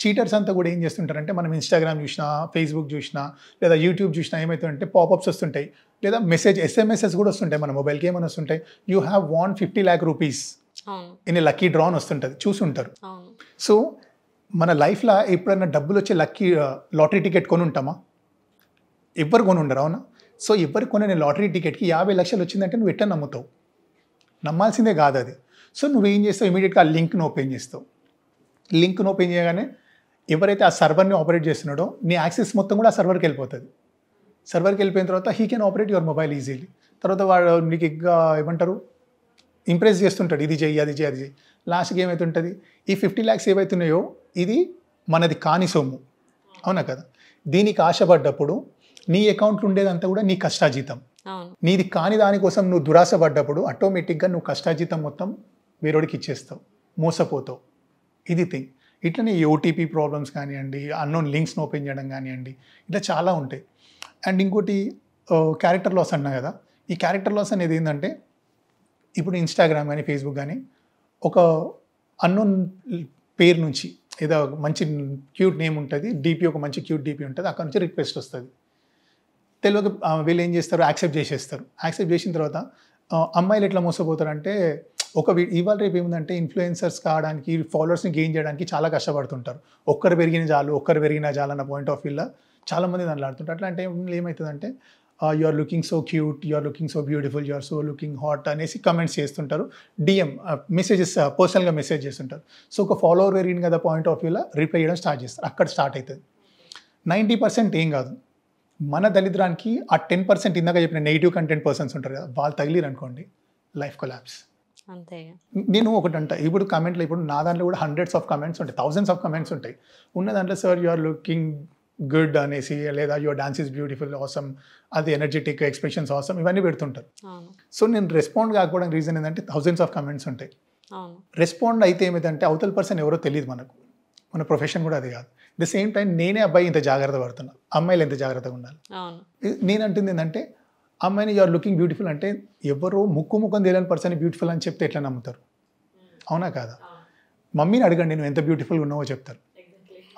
చీటర్స్ అంతా కూడా ఏం చేస్తుంటారంటే, మనం ఇన్స్టాగ్రామ్ చూసినా, ఫేస్బుక్ చూసినా, లేదా యూట్యూబ్ చూసినా ఏమవుతుందంటే పాపప్స్ వస్తుంటాయి, లేదా ఎస్ఎంఎస్ఎస్ కూడా వస్తుంటాయి మన మొబైల్కి. ఏమైనా వస్తుంటాయి, you have won 50 lakh rupees in lucky drawn వస్తుంటుంది, చూసుంటారు. సో మన లైఫ్లో ఎప్పుడైనా డబ్బులు వచ్చే లాటరీ టికెట్ కొని ఉంటామా? ఎవ్వరు కొని ఉండరు, అవునా? సో ఎవరు కొనే లాటరీ టికెట్కి 50 లక్షలు వచ్చిందంటే నువ్వు ఎట్లా నమ్ముతావు? నమ్మాల్సిందే కాదు అది. సో నువ్వేం చేస్తావు, ఇమీడియట్గా ఆ లింక్ను ఓపెన్ చేస్తావు. లింక్ను ఓపెన్ చేయగానే ఎవరైతే ఆ సర్వర్ని ఆపరేట్ చేస్తున్నాడో నీ యాక్సెస్ మొత్తం కూడా ఆ సర్వర్కి వెళ్ళిపోతుంది. సర్వర్కి వెళ్ళిపోయిన తర్వాత he can operate your mobile easily. తర్వాత వాడు నీకు ఇంకా ఏమంటారు, ఇంప్రెస్ చేస్తుంటాడు, ఇది చెయ్యి, అది చెయ్యి, అది చెయ్యి. లాస్ట్కి ఏమవుతుంటుంది, ఈ 50 lakhs ఏవైతున్నాయో ఇది మనది కాని సొమ్ము, అవునా కదా? దీనికి ఆశపడ్డప్పుడు నీ అకౌంట్లో ఉండేదంతా కూడా నీ కష్టాజీతం. నీది కాని దానికోసం నువ్వు దురాశ పడ్డప్పుడు ఆటోమేటిక్గా నువ్వు కష్టాజీతం మొత్తం వేరేడికి ఇచ్చేస్తావు. మోసపోతావు. ఇది థింగ్. ఇట్లనే ఓటీపీ ప్రాబ్లమ్స్ కానివ్వండి, అన్నోన్ లింక్స్ని ఓపెన్ చేయడం కానివ్వండి, ఇట్లా చాలా ఉంటాయి. అండ్ ఇంకోటి క్యారెక్టర్ లాస్ అన్నా కదా, ఈ క్యారెక్టర్ లాస్ అనేది ఏంటంటే ఇప్పుడు ఇన్స్టాగ్రామ్ కానీ ఫేస్బుక్ కానీ ఒక అన్నోన్ పేరు నుంచి ఏదో మంచి క్యూట్ నేమ్ ఉంటుంది, డీపీ ఒక మంచి క్యూట్ డీపీ ఉంటుంది, అక్కడ నుంచి రిక్వెస్ట్ వస్తుంది. తెలియక వీళ్ళు ఏం చేస్తారు, యాక్సెప్ట్ చేసేస్తారు. యాక్సెప్ట్ చేసిన తర్వాత అమ్మాయిలు ఎట్లా మోసపోతారంటే ఇవాళ రేపు ఏముందంటే ఇన్ఫ్లుయెన్సర్స్ కావడానికి, ఫాలోవర్స్ని గెయిన్ చేయడానికి చాలా కష్టపడుతుంటారు. ఒక్కరు పెరిగిన చాలు అన్న పాయింట్ ఆఫ్ వ్యూలో చాలామంది దాంట్లో ఆడుతుంటారు. అట్లా అంటే ఏమవుతుందంటే you are looking so cute, you are looking so beautiful, you are so looking hot అనేసి కమెంట్స్ చేస్తుంటారు. డిఎం మెసేజెస్ పర్సనల్గా మెసేజ్ చేస్తుంటారు. సో ఒక ఫాలోవర్ పెరిగింది కదా పాయింట్ ఆఫ్ వ్యూలో రిప్లై చేయడం స్టార్ట్ చేస్తారు. అక్కడ స్టార్ట్ అవుతుంది. 90% ఏం కాదు, మన దరిద్రానికి ఆ 10% ఇందాక చెప్పిన నెగిటివ్ కంటెంట్ పర్సన్స్ ఉంటారు కదా, వాళ్ళు తగిలిరు అనుకోండి, లైఫ్ కొలాప్స్. అంతే. నేను ఒకటి అంట, ఇప్పుడు కమెంట్లో ఇప్పుడు నా దాంట్లో కూడా హండ్రెడ్స్ ఆఫ్ కమెంట్స్ ఉంటాయి, థౌజండ్స్ ఆఫ్ కమెంట్స్ ఉంటాయి. ఉన్న దాంట్లో sir you are looking good అనేసి, లేదా your dance is beautiful, awesome, అది ఎనర్జెటిక్, ఎక్స్ప్రెషన్స్ ఆసమ్, ఇవన్నీ పెడుతుంటారు. సో నేను రెస్పాండ్ కాకపోవడానికి రీజన్ ఏంటంటే థౌజండ్స్ ఆఫ్ కమెంట్స్ ఉంటాయి. రెస్పాండ్ అయితే ఏమైందంటే అవతల పర్సన్ ఎవరో తెలియదు మనకు, మన ప్రొఫెషన్ కూడా అది కాదు. ద సేమ్ టైం నేనే అబ్బాయి ఇంత జాగ్రత్త పడుతున్నా, అమ్మాయిలు ఎంత జాగ్రత్తగా ఉండాలి. నేను అంటుంది ఏంటంటే అమ్మాయిని యు ఆర్ లుకింగ్ బ్యూటిఫుల్ అంటే ఎవరో ముఖం తెలియని పర్సన్ బ్యూటిఫుల్ అని చెప్తే ఎట్లా నమ్ముతారు? అవునా కాదా? మమ్మీని అడగండి నువ్వు ఎంత బ్యూటిఫుల్గా ఉన్నావో చెప్తారు.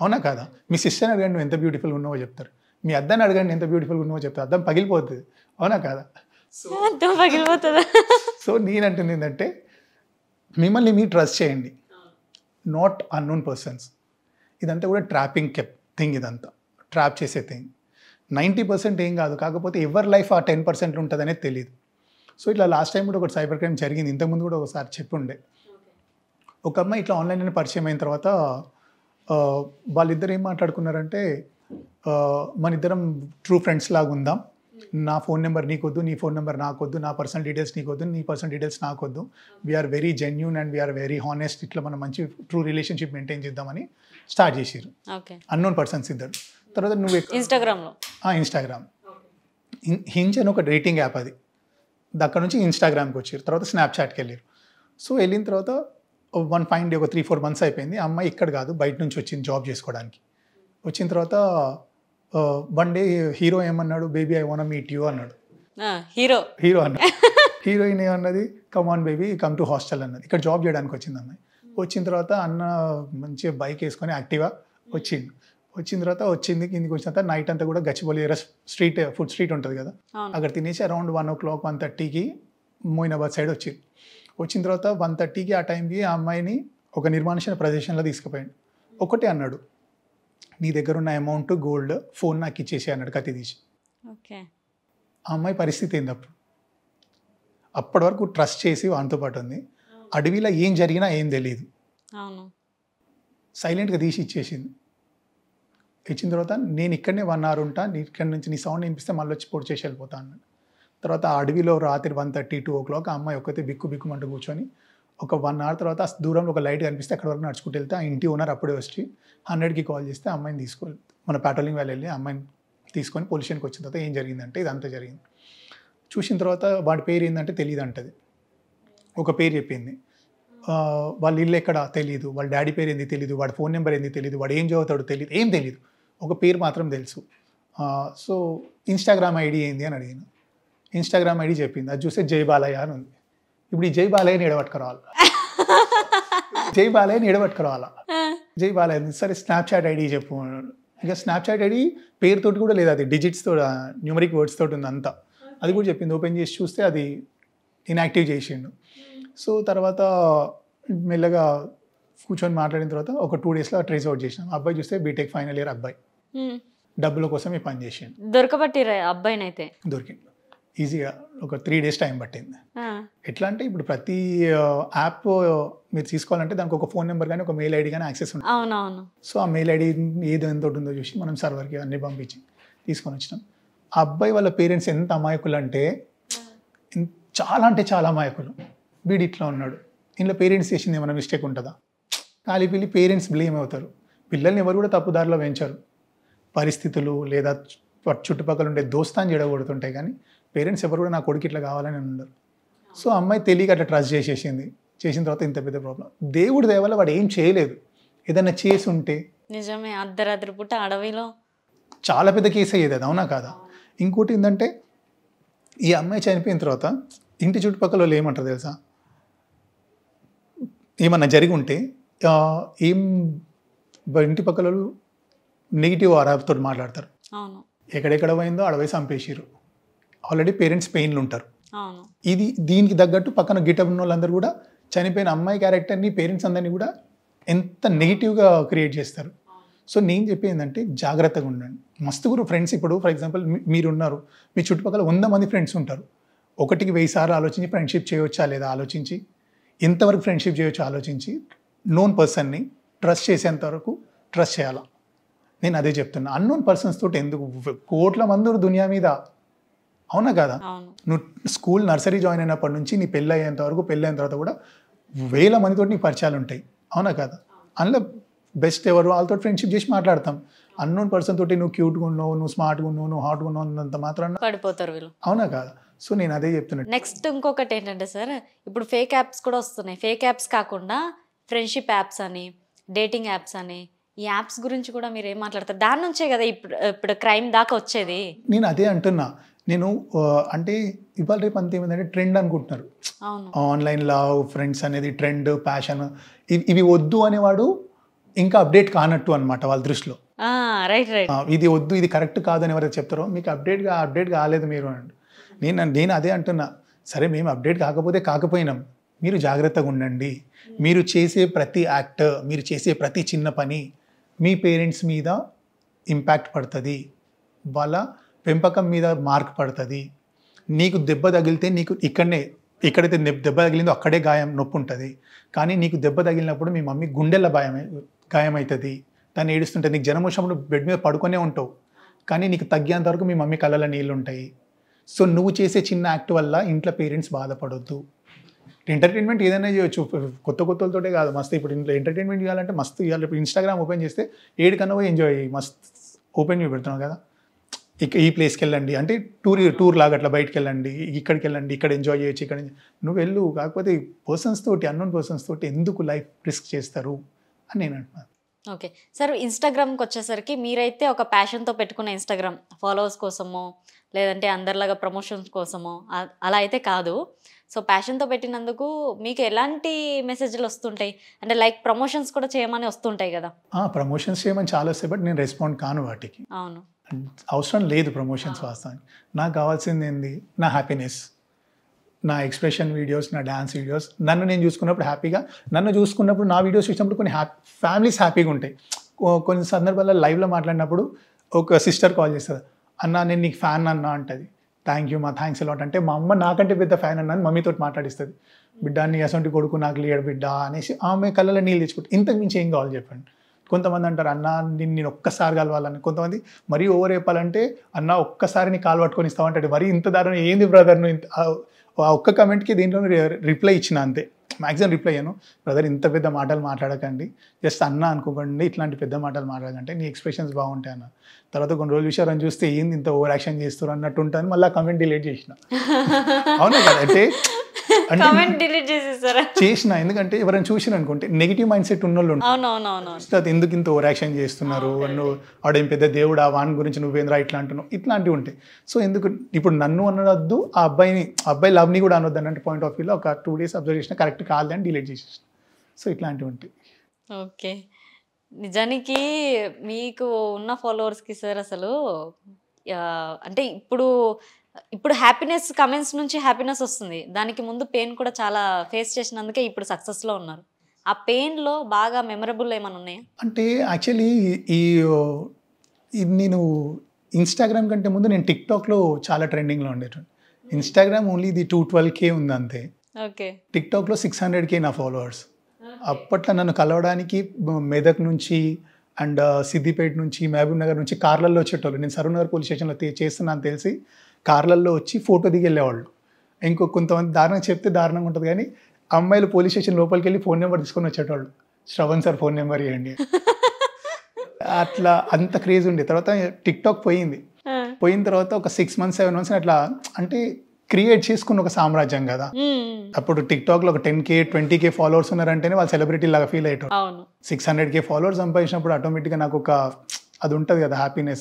అవునా కాదా? మీ సిస్టర్ని అడగండి నువ్వు ఎంత బ్యూటిఫుల్గా ఉన్నావో చెప్తారు. మీ అద్దాన్ని అడగండి ఎంత బ్యూటిఫుల్గా ఉన్నావో చెప్తారు. అద్దం పగిలిపోతుంది. అవునా కాదా? సో నేనంటుంది ఏంటంటే మిమ్మల్ని మీరు ట్రస్ట్ చేయండి, నాట్ అన్నోన్ పర్సన్స్. ఇదంతా కూడా ట్రాపింగ్ థింగ్, ఇదంతా ట్రాప్ చేసే థింగ్. 90% ఏం కాదు, కాకపోతే ఎవరి లైఫ్ ఆ 10% ఉంటుంది అనేది తెలియదు. సో ఇట్లా లాస్ట్ టైం కూడా ఒకటి సైబర్ క్రైమ్ జరిగింది, ఇంతకుముందు కూడా ఒకసారి చెప్పుండే. ఒక అమ్మాయి ఇట్లా ఆన్లైన్లో పరిచయం అయిన తర్వాత వాళ్ళిద్దరు ఏం మాట్లాడుకున్నారంటే మన ఇద్దరం ట్రూ ఫ్రెండ్స్ లాగా ఉందాం, నా ఫోన్ నెంబర్ నీకొద్దు, నీ ఫోన్ నెంబర్ నాకొద్దు, నా పర్సనల్ డీటెయిల్స్ నీకొద్దు, నీ పర్సనల్ డీటెయిల్స్ నాకొద్దు, we're very genuine and we're very honest, ఇట్లా మనం మంచి ట్రూ రిలేషన్షిప్ మెయింటైన్ చేద్దామని స్టార్ట్ చేసారు అన్నోన్ పర్సన్స్ ఇద్దరు. తర్వాత నువ్వు ఇన్స్టాగ్రామ్ హింజ్ అని ఒక రేటింగ్ యాప్, అది అక్కడ నుంచి ఇన్స్టాగ్రామ్కి వచ్చారు. తర్వాత స్నాప్చాట్కి వెళ్ళారు. సో వెళ్ళిన తర్వాత ఒక 3-4 months అయిపోయింది. ఆ అమ్మాయి ఇక్కడ కాదు, బయట నుంచి వచ్చింది జాబ్ చేసుకోవడానికి. వచ్చిన తర్వాత వన్ డే హీరో ఏమన్నాడు, baby I want meet you అన్నాడు. హీరో అన్నాడు. హీరోయిన్ ఏమన్నది, come on baby come to hostel అన్నది. ఇక్కడ జాబ్ చేయడానికి వచ్చింది అమ్మాయి. వచ్చిన తర్వాత అన్న మంచిగా బైక్ వేసుకొని యాక్టివ్గా వచ్చింది. వచ్చిన తర్వాత కిందికి వచ్చిన తర్వాత నైట్ అంతా కూడా గచ్చిబౌలి ఫుడ్ స్ట్రీట్ ఉంటుంది కదా, అక్కడ తినేసి అరౌండ్ 1 o'clock 1:30కి మోయినాబాద్ సైడ్ వచ్చింది. వచ్చిన తర్వాత 1:30కి ఆ టైంకి ఆ అమ్మాయిని ఒక నిర్మానుష్య ప్రదేశంలో తీసుకుపోయాడు. ఒకటే అన్నాడు, నీ దగ్గర ఉన్న అమౌంట్ గోల్డ్ ఫోన్ నాకు ఇచ్చేసి అన్నాడు, కత్తి తీసి. ఆ అమ్మాయి పరిస్థితి ఏంది అప్పటి వరకు ట్రస్ట్ చేసి వానితో పాటు ఉంది. అడవిలో ఏం జరిగినా ఏం తెలియదు, సైలెంట్గా తీసి ఇచ్చేసింది. ఇచ్చిన తర్వాత నేను ఇక్కడనే 1 hour ఉంటా, ఇక్కడ నుంచి నీ సౌండ్ వినిపిస్తే మళ్ళీ వచ్చి పొడి చేసి వెళ్ళిపోతా అన్నాడు. తర్వాత ఆ అడవిలో రాత్రి 1:30-2 o'clock ఆ అమ్మాయి ఒక్కతే బిక్కుమంటూ కూర్చొని ఒక 1 hour తర్వాత దూరంలో ఒక లైట్ కనిపిస్తే అక్కడ వరకు నడుచుకుంటూ వెళ్తే ఆ ఇంటి ఓనర్ అప్పుడే వచ్చి 100కి కాల్ చేస్తే ఆ అమ్మాయిని తీసుకొని మన ప్యాట్రోలింగ్ వాళ్ళు వెళ్ళి అమ్మాయిని తీసుకొని పోలీస్ స్టేషన్కి వచ్చిన తర్వాత ఏం జరిగిందంటే ఇదంతా జరిగింది. చూసిన తర్వాత వాడి పేరు ఏంటంటే తెలియదు అంటది. ఒక పేరు చెప్పింది, వాళ్ళ ఇల్లు ఎక్కడ తెలియదు, వాళ్ళ డాడీ పేరు ఏంది తెలియదు, వాడి ఫోన్ నెంబర్ ఏంది తెలియదు, వాడు ఏం చదువుతాడు తెలియదు, ఏం తెలియదు, ఒక పేరు మాత్రం తెలుసు. సో ఇన్స్టాగ్రామ్ ఐడి ఏంది అని అడిగిన. ఇన్స్టాగ్రామ్ ఐడి చెప్పింది. అది చూస్తే జై బాలయ్య అని ఉంది. ఇప్పుడు ఈ జై బాలయ్యని ఎడబట్టుకురావాలి, జై బాలయ్య సరే స్నాప్చాట్ ఐడి చెప్పు. ఇక స్నాప్చాట్ ఐడి పేరుతోటి కూడా లేదు, అది డిజిట్స్తో న్యూమరిక్ వర్డ్స్ తోటి ఉంది అంతా. అది కూడా చెప్పింది. ఓపెన్ చేసి చూస్తే అది ఇన్యాక్టివ్ చేసిండు. సో తర్వాత మెల్లగా కూర్చొని మాట్లాడిన తర్వాత ఒక 2 daysలో ట్రేస్ అవుట్ చేసినాం. అబ్బాయి చూస్తే బీటెక్ ఫైనల్ ఇయర్ అబ్బాయి, డబ్బుల కోసం ఈ పని చేసిండు. దొరకబట్టిరా అబ్బాయిని? అయితే దొరికింది ఈజీగా, ఒక 3 days టైం పట్టింది. ఎట్లా అంటే ఇప్పుడు ప్రతి యాప్ మీరు తీసుకోవాలంటే దానికి ఒక ఫోన్ నెంబర్ కానీ ఒక మెయిల్ ఐడి కానీ యాక్సెస్ ఉంటుంది. అవునవును. సో ఆ మెయిల్ ఐడి ఏదో ఎంత ఉంటుందో చూసి మనం సర్వర్కి అన్నీ పంపించి తీసుకొని వచ్చినాం. ఆ అబ్బాయి వాళ్ళ పేరెంట్స్ ఎంత అమాయకులు అంటే చాలా అమాయకులు. వీడు ఇట్లా ఉన్నాడు, ఇంట్లో పేరెంట్స్ చేసింది ఏమైనా మిస్టేక్ ఉంటుందా? ఖాళీ పిల్లి పేరెంట్స్ బ్లేమ్ అవుతారు. పిల్లల్ని ఎవరు కూడా తప్పుదారిలో పెంచారు, పరిస్థితులు లేదా చుట్టుపక్కల ఉండే దోస్తాన్ని చెడగొడుతుంటాయి, కానీ పేరెంట్స్ ఎవరు కూడా నా కొడుకు ఇట్లా కావాలని ఉండరు. సో అమ్మాయి తెలియక అట్లా ట్రస్ట్ చేసేసింది. చేసిన తర్వాత ఇంత పెద్ద ప్రాబ్లం. దేవుడి దయ వల్ల వాడు ఏం చేయలేదు. ఏదైనా చేసి ఉంటే నిజమే, అర్ధరాత్రి పూట అడవిలో చాలా పెద్ద కేసు అయ్యేది, అది అవునా కాదా? ఇంకోటి ఏంటంటే ఈ అమ్మాయి చనిపోయిన తర్వాత ఇంటి చుట్టుపక్కల వాళ్ళు ఏమంటారు తెలుసా? ఏమన్నా జరిగి ఉంటే ఏం ఇంటి పక్కల వాళ్ళు నెగిటివ్ ఆరాతో మాట్లాడతారు. అవును, ఎక్కడెక్కడ పోయిందో అడవై చంపేసిరు. ఆల్రెడీ పేరెంట్స్ పెయిన్లు ఉంటారు. అవును, ఇది దీనికి తగ్గట్టు పక్కన గిటప్ ఉన్న వాళ్ళందరూ కూడా చనిపోయిన అమ్మాయి క్యారెక్టర్ని పేరెంట్స్ అందరినీ కూడా ఎంత నెగిటివ్గా క్రియేట్ చేస్తారు. సో నేను చెప్పేది ఏంటంటే జాగ్రత్తగా ఉండండి. మస్తుగురు ఫ్రెండ్స్. ఇప్పుడు ఫర్ ఎగ్జాంపుల్ మీరున్నారు, మీ చుట్టుపక్కల 100 మంది ఫ్రెండ్స్ ఉంటారు. ఒకటికి 1000 సార్లు ఆలోచించి ఫ్రెండ్షిప్ చేయవచ్చా లేదా ఆలోచించి, ఎంతవరకు ఫ్రెండ్షిప్ చేయవచ్చో ఆలోచించి నోన్ పర్సన్ని ట్రస్ట్ చేసేంత వరకు ట్రస్ట్ చేయాలా. నేను అదే చెప్తున్నా. అన్నోన్ పర్సన్స్ తోటి ఎందుకు? కోట్ల మంది దునియా మీద, అవునా కదా? నువ్వు స్కూల్ నర్సరీ జాయిన్ అయినప్పటి నుంచి నీ పెళ్ళి అయ్యేంత వరకు, పెళ్ళి అయిన తర్వాత కూడా 1000 మందితో నీ పరిచయాలు ఉంటాయి, అవునా కదా? అందులో బెస్ట్ ఎవరు వాళ్ళతో ఫ్రెండ్షిప్ చేసి మాట్లాడతాం. అన్నోన్ పర్సన్ తోటి నువ్వు క్యూట్గా ఉన్నావు, నువ్వు స్మార్ట్గా ఉన్నావు, నువ్వు హాట్గా ఉన్నావు అన్నంత మాత్రాన పడిపోతారు వీళ్ళు, అవునా కాదా? సో నేను అదే చెప్తున్నా. నెక్స్ట్ ఇంకొకటి ఏంటంటే సార్, ఇప్పుడు ఫేక్ యాప్స్ కూడా వస్తున్నాయి. ఫేక్ యాప్స్ కాకుండా ఫ్రెండ్షిప్ యాప్స్ అని, డేటింగ్ యాప్స్ అని, ఈ యాప్స్ గురించి కూడా మీరు ఏం మాట్లాడతారు? దాని నుంచే కదా ఇప్పుడు క్రైమ్ దాకా వచ్చేది. నేను అదే అంటున్నా. నేను అంటే ఇవాళ రేపు అంత ఏమైందంటే ట్రెండ్ అనుకుంటున్నారు. ఆన్లైన్ లవ్, ఫ్రెండ్స్ అనేది ట్రెండ్, ప్యాషన్, ఇవి వద్దు అనేవాడు ఇంకా అప్డేట్ కానట్టు అనమాట వాళ్ళ దృష్టిలో. రైట్ రైట్, ఇది వద్దు, ఇది కరెక్ట్ కాదు అని ఎవరైతే చెప్తారో మీకు అప్డేట్ కాలేదు మీరు అండి. నేను అదే అంటున్నా. సరే మేము అప్డేట్ కాకపోయినాం, మీరు జాగ్రత్తగా ఉండండి. మీరు చేసే ప్రతి యాక్ట్, మీరు చేసే ప్రతి చిన్న పని మీ పేరెంట్స్ మీద ఇంపాక్ట్ పడుతుంది, వాళ్ళ పెంపకం మీద మార్క్ పడుతుంది. నీకు దెబ్బ తగిలితే నీకు ఎక్కడైతే దెబ్బ తగిలిందో అక్కడే నొప్పి ఉంటుంది. కానీ నీకు దెబ్బ తగిలినప్పుడు మీ మమ్మీ గుండెల గాయం అవుతుంది, దాన్ని ఏడుస్తుంటుంది. నీకు జ్వరం వచ్చినప్పుడు బెడ్ మీద పడుకునే ఉంటావు, కానీ నీకు తగ్గేంత వరకు మీ మమ్మీ కళ్ళలో నీళ్ళు ఉంటాయి. సో నువ్వు చేసే చిన్న యాక్ట్ వల్ల ఇంట్లో పేరెంట్స్ బాధపడొద్దు. ఎంటర్టైన్మెంట్ ఏదైనా చేయొచ్చు, కొత్త వాళ్ళతోటే కాదు. మస్తు ఇప్పుడు ఇంట్లో ఎంటర్టైన్మెంట్ చేయాలంటే మస్తు ఇవ్వాలి. ఇప్పుడు ఇన్స్టాగ్రామ్ ఓపెన్ చేస్తే ఏడుకన్నా పోయి ఎంజాయ్ మస్తు ఓపెన్ పెడుతున్నావు కదా. ఈ ప్లేస్కి వెళ్ళండి అంటే టూర్ లాగా అట్లా బయటకు వెళ్ళండి, ఇక్కడికి వెళ్ళండి, ఇక్కడ ఎంజాయ్ చేయొచ్చు, ఇక్కడ నువ్వు వెళ్ళు. కాకపోతే పర్సన్స్ తోటి, అన్నోన్ పర్సన్స్ తోటి ఎందుకు లైఫ్ రిస్క్ చేస్తారు అని నేను అంటున్నాను. ఓకే సార్, ఇన్స్టాగ్రామ్కి వచ్చేసరికి మీరైతే ఒక ప్యాషన్తో పెట్టుకున్న ఇన్స్టాగ్రామ్, ఫాలోవర్స్ కోసమో లేదంటే అందరిలాగా ప్రమోషన్స్ కోసమో అలా అయితే కాదు. సో ప్యాషన్తో పెట్టినందుకు మీకు ఎలాంటి మెసేజ్లు వస్తుంటాయి? అంటే లైక్ ప్రమోషన్స్ కూడా చేయమని వస్తుంటాయి కదా. ప్రమోషన్స్ చేయమని చాలా వస్తాయి, బట్ నేను రెస్పాండ్ కాను వాటికి. అవును, అవసరం లేదు ప్రమోషన్స్. వాస్తవానికి నాకు కావాల్సింది ఏంది? నా హ్యాపీనెస్, నా ఎక్స్ప్రెషన్ వీడియోస్, నా డ్యాన్స్ వీడియోస్. నన్ను నేను చూసుకున్నప్పుడు హ్యాపీగా, నన్ను చూసుకున్నప్పుడు నా వీడియోస్ చూసినప్పుడు కొన్ని ఫ్యామిలీస్ హ్యాపీగా ఉంటాయి. కొన్ని సందర్భాల్లో లైవ్లో మాట్లాడినప్పుడు ఒక సిస్టర్ కాల్ చేస్తుంది, అన్న నేను నీకు ఫ్యాన్ అన్న అంటది. థ్యాంక్ యూ మా, థ్యాంక్స్ అలాట్ అంటే మా అమ్మ నాకంటే పెద్ద ఫ్యాన్ అన్నాను మమ్మీతో మాట్లాడిస్తుంది. బిడ్డ నీ అసొంటి కొడుకు నాకు లేడు బిడ్డ అనేసి ఆమె కళ్ళలో నీళ్ళు తెచ్చుకుంటారు. ఇంతకు మించి ఏం కావాలి చెప్పండి. కొంతమంది అంటారు అన్న నేను ఒక్కసారి కలవాలని, కొంతమంది మరీ ఓవర్ చెప్పాలంటే అన్న ఒక్కసారి నీ కాలు పట్టుకొని ఇస్తామంటాడు. మరీ ఇంత దారుణం ఏంది బ్రదర్ నువ్వు ఇంత. ఆ ఒక్క కమెంట్కి దీంట్లో రిప్లై ఇచ్చిన అంతే, మ్యాక్సిమం రిప్లై అయ్యాను. బ్రదర్ ఇంత పెద్ద మాటలు మాట్లాడకండి, జస్ట్ అన్న అనుకోకండి, ఇట్లాంటి పెద్ద మాటలు మాట్లాడకంటే నీ ఎక్స్ప్రెషన్స్ బాగుంటాయి అన్న. తర్వాత కొన్ని రోజులు విషయాలను చూస్తే ఏంది ఇంత ఓవర్ యాక్షన్ చేస్తారు అన్నట్టు ఉంటాను, మళ్ళీ కమెంట్ డిలీట్ చేసిన. అవునా కదా? అంటే చేసిన, ఎందుకంటే ఎవరైనా చూసిన అనుకుంటే నెగిటివ్ మైండ్ సెట్ ఉన్న వాళ్ళు ఎందుకు ఇంత ఓవర్ యాక్షన్ చేస్తున్నారు, నువ్వు ఆడేం పెద్ద దేవుడా, వాని గురించి నువ్వేంద్రా ఇట్లా అంటున్నావు, ఇట్లాంటివి ఉంటాయి. సో ఎందుకు ఇప్పుడు నన్ను అనొద్దు, ఆ అబ్బాయి లవ్ని కూడా అనొద్దు అన్నట్టు పాయింట్ ఆఫ్ వ్యూలో ఒక 2 days అబ్జర్వ్ చేసిన, కరెక్ట్ కాదని డిలీట్ చేసేసిన. సో ఇట్లాంటివి ఉంటాయి. ఓకే, నిజానికి మీకు ఉన్న ఫాలోవర్స్కి సార్ అసలు అంటే ఇప్పుడు హ్యాపీనెస్, కమెంట్స్ నుంచి హ్యాపీనెస్ వస్తుంది. దానికి ముందు పెయిన్ కూడా చాలా ఫేస్ చేసినందుకే ఇప్పుడు సక్సెస్లో ఉన్నారు. ఆ పెయిన్లో బాగా మెమరబుల్ ఏమైనా ఉన్నాయా? అంటే యాక్చువల్లీ నేను ఇన్స్టాగ్రామ్ కంటే ముందు నేను టిక్టాక్లో చాలా ట్రెండింగ్లో ఉండేటండి. ఇన్స్టాగ్రామ్ ఓన్లీ ఇది 212K ఉంది అంతే. ఓకే, టిక్టాక్లో 600K నా ఫాలోవర్స్. అప్పట్లో నన్ను కలవడానికి మెదక్ నుంచి అండ్ సిద్దిపేట నుంచి, మహబూబ్ నగర్ నుంచి కార్లలో వచ్చేటోళ్ళు. నేను సరూనగర్ పోలీస్ స్టేషన్లో చేస్తున్నాను తెలిసి కార్లల్లో వచ్చి ఫోటో దిగి వెళ్ళేవాళ్ళు. కొంతమంది దారుణంగా చెప్తే దారుణంగా ఉంటుంది, కానీ అమ్మాయిలు పోలీస్ స్టేషన్ లోపలికి వెళ్ళి ఫోన్ నెంబర్ తీసుకొని వచ్చేటోళ్ళు. శ్రవణ్ సార్ ఫోన్ నెంబర్ ఇవ్వండి అట్లా, అంత క్రేజ్ ఉండే. తర్వాత టిక్టాక్ పోయిన తర్వాత ఒక 6 months 7 months అట్లా, అంటే క్రియేట్ చేసుకున్న ఒక సామ్రాజ్యం కదా. అప్పుడు టిక్ టాక్ లో ఒక 10K 20K ఫాలోవర్స్ ఉన్నారంటేనే వాళ్ళు సెలబ్రిటీ లాగా ఫీల్ అయ్యారు. 600K ఫాలోవర్స్ సంపాదించినప్పుడు ఆటోమేటిక్గా నాకు ఒక అది ఉంటుంది కదా హ్యాపీనెస్,